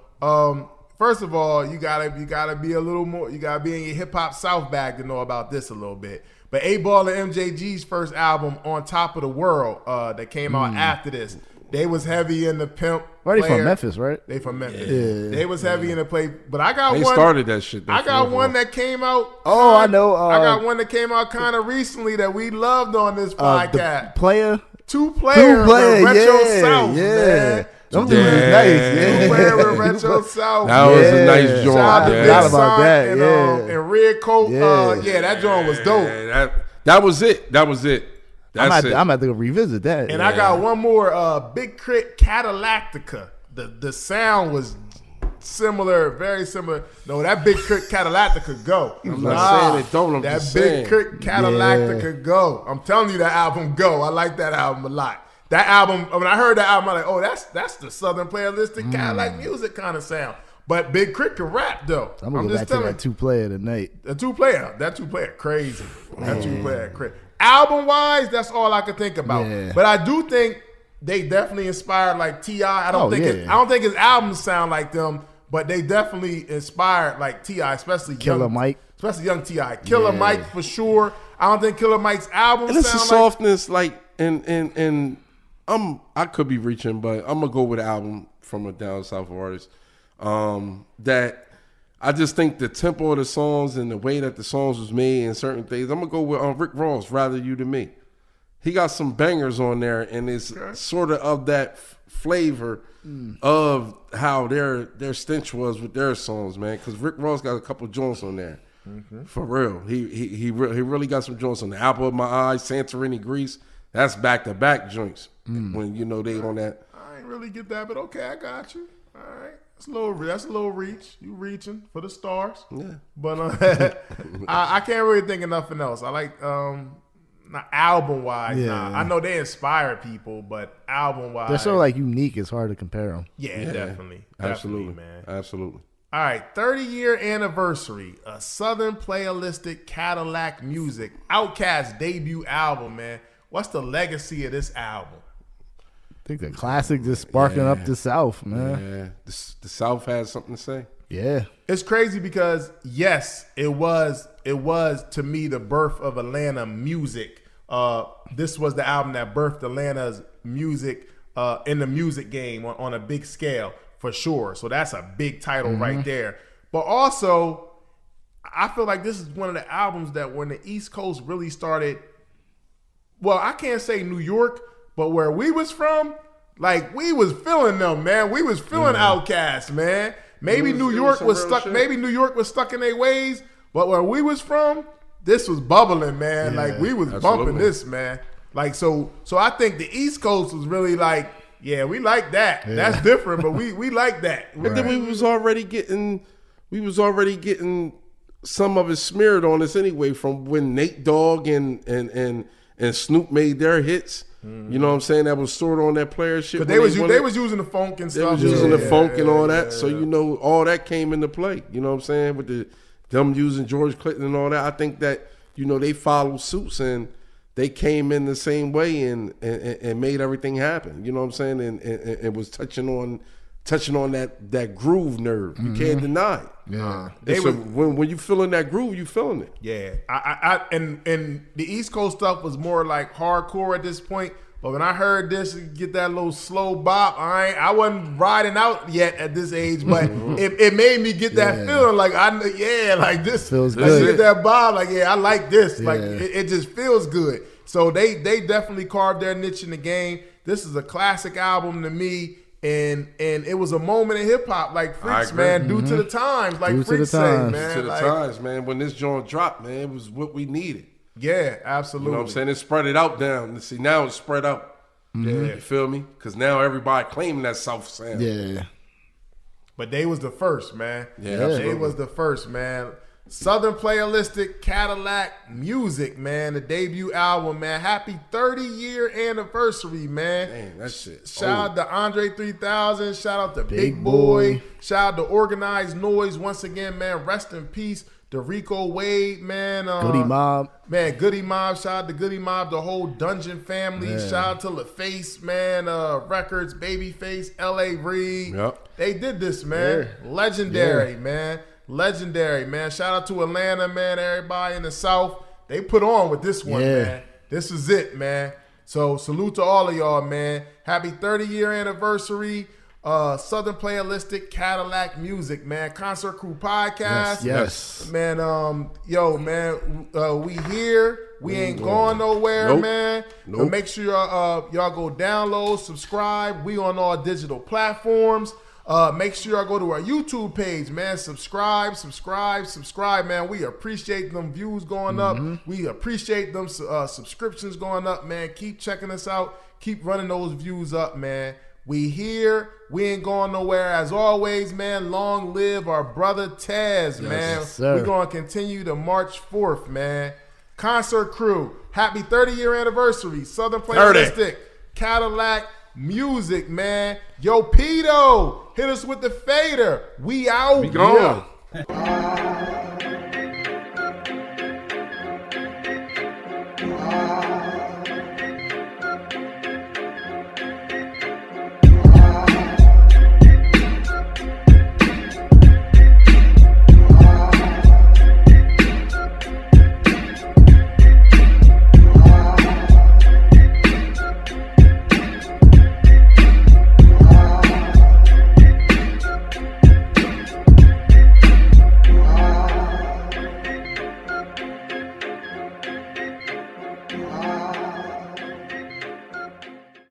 First of all, you gotta be a little more. You gotta be in your hip hop South bag to know about this a little bit. But 8Ball and MJG's first album, On Top of the World, that came out after this, they was heavy in the pimp.
They from Memphis, right?
They from Memphis.
Yeah.
They was heavy in the play. But I got
They
one.
started that shit.
I got one that came out.
Oh, I know.
I got one that came out kind of recently that we loved on this podcast. Two player Retro South, man.
Them dudes is nice.
Two player with Retro South.
That was a nice joint.
Shout out to Big
Forgot about
Son
that,
and Red Coat.
Yeah.
That joint was dope.
That was it. That's
I'm gonna have to go revisit that.
And I got one more, Big Crit Cadillactica. The sound was similar, very similar. No, that Big Crit Cadillac could go.
I'm not saying it don't. I'm
that
just
Big
saying.
Crit Cadillac could go. I'm telling you, that album go. I like that album a lot. That album, when I heard that album, I'm like, oh, that's the Southern Playalistic Cadillac music kind of sound. But Big Crit can rap though.
I'm gonna go back to that 2-player tonight.
That two player, crazy. That 2-player, crazy. Album wise, that's all I could think about.
Yeah.
But I do think they definitely inspired like T.I. I don't think his albums sound like them, but they definitely inspired like T.I., especially
Killer Mike.
Especially young T.I. Killer Mike for sure. I don't think Killer Mike's album
And it's a
sound
softness and I could be reaching, but I'm gonna go with an album from a down south artist. That I just think the tempo of the songs and the way that the songs was made and certain things. I'm gonna go with Rick Ross, Rather You Than Me. He got some bangers on there, and it's sort of that flavor of how their stench was with their songs, man. Because Rick Ross got a couple joints on there, for real. He really got some joints on the Apple of My Eye, Santorini, Greece. That's back to back joints when they on that.
I ain't really get that, but okay, I got you. All right. That's a little reach. You reaching for the stars. Yeah. But I can't really think of nothing else. I like not album wise.
Yeah.
Nah. I know they inspire people, but album wise,
They're so like unique. It's hard to compare them.
Yeah, definitely,
Absolutely,
man.
Absolutely.
All right, 30-year anniversary, a Southern Playalistic Cadillac Music, OutKast debut album, man. What's the legacy of this album?
I think the classic just sparking up the South, man.
Yeah, the South has something to say.
Yeah.
It's crazy because yes, it was to me the birth of Atlanta music. This was the album that birthed Atlanta's music in the music game on a big scale for sure. So that's a big title right there. But also, I feel like this is one of the albums that when the East Coast really started. Well, I can't say New York, but where we was from, like we was feeling them, man. We was feeling OutKast, man. Maybe New York was stuck. Maybe New York was stuck in their ways, but where we was from, this was bubbling, man. Like we was bumping this, man. Like so I think the East Coast was really like, yeah, we like that. Yeah. That's different, but we like that.
And then we was already getting some of it smeared on us anyway from when Nate Dogg and Snoop made their hits. You know what I'm saying? That was stored on that player shit.
But they was using the funk and stuff.
They was using the funk and all that. So all that came into play. You know what I'm saying? With them using George Clinton and all that. I think that they followed suits and they came in the same way and made everything happen. You know what I'm saying? And was touching on that groove nerve. You can't deny it.
Yeah.
When you feeling that groove, you feeling it.
Yeah. And the East Coast stuff was more like hardcore at this point. But when I heard this, get that little slow bop, I wasn't riding out yet at this age, but it made me get that feeling like like this
feels
like
good.
Get that bob, like I like this, like it just feels good. So they definitely carved their niche in the game. This is a classic album to me. And it was a moment in hip hop, like Freaks, man, due to the times, like Freaks say, man.
Due to the times, man. When this joint dropped, man, it was what we needed.
Yeah, absolutely.
You know what I'm saying? It spread it out down. See, now it's spread out. Yeah, you feel me? Because now everybody claiming that South sound.
Yeah.
But they was the first, man.
Yeah, absolutely.
They was the first, man. Southern Playalistic Cadillac Music, man. The debut album, man. Happy 30-year anniversary, man.
Dang, that shit.
Shout out to Andre 3000. Shout out to Big Boy. Shout out to Organized Noise once again, man. Rest in peace. Derico Wade, man.
Goody Mob.
Man, Goody Mob. Shout out to Goody Mob, the whole Dungeon family. Yeah. Shout out to LaFace, man. Records, Babyface, L.A. Reid. Yep. They did this, man. Yeah. Legendary, man. Legendary, man. Shout out to Atlanta, man. Everybody in the South. They put on with this one, man. This is it, man. So salute to all of y'all, man. Happy 30-year anniversary. Southern Playalistic Cadillac Music, man. Concert Crew Podcast.
Yes.
Man, we here. We ain't going nowhere, man. Nope. Make sure y'all go download, subscribe. We on all digital platforms. Make sure y'all go to our YouTube page, man. Subscribe, man. We appreciate them views going up. We appreciate them subscriptions going up, man. Keep checking us out. Keep running those views up, man. We here. We ain't going nowhere. As always, man, long live our brother Taz, man. We're going to continue to March 4th, man. Concert crew, happy 30-year anniversary. Southern Playalistic, Cadillac Music, man. Yo, Pito, hit us with the fader. We out.
We gone.
Wow.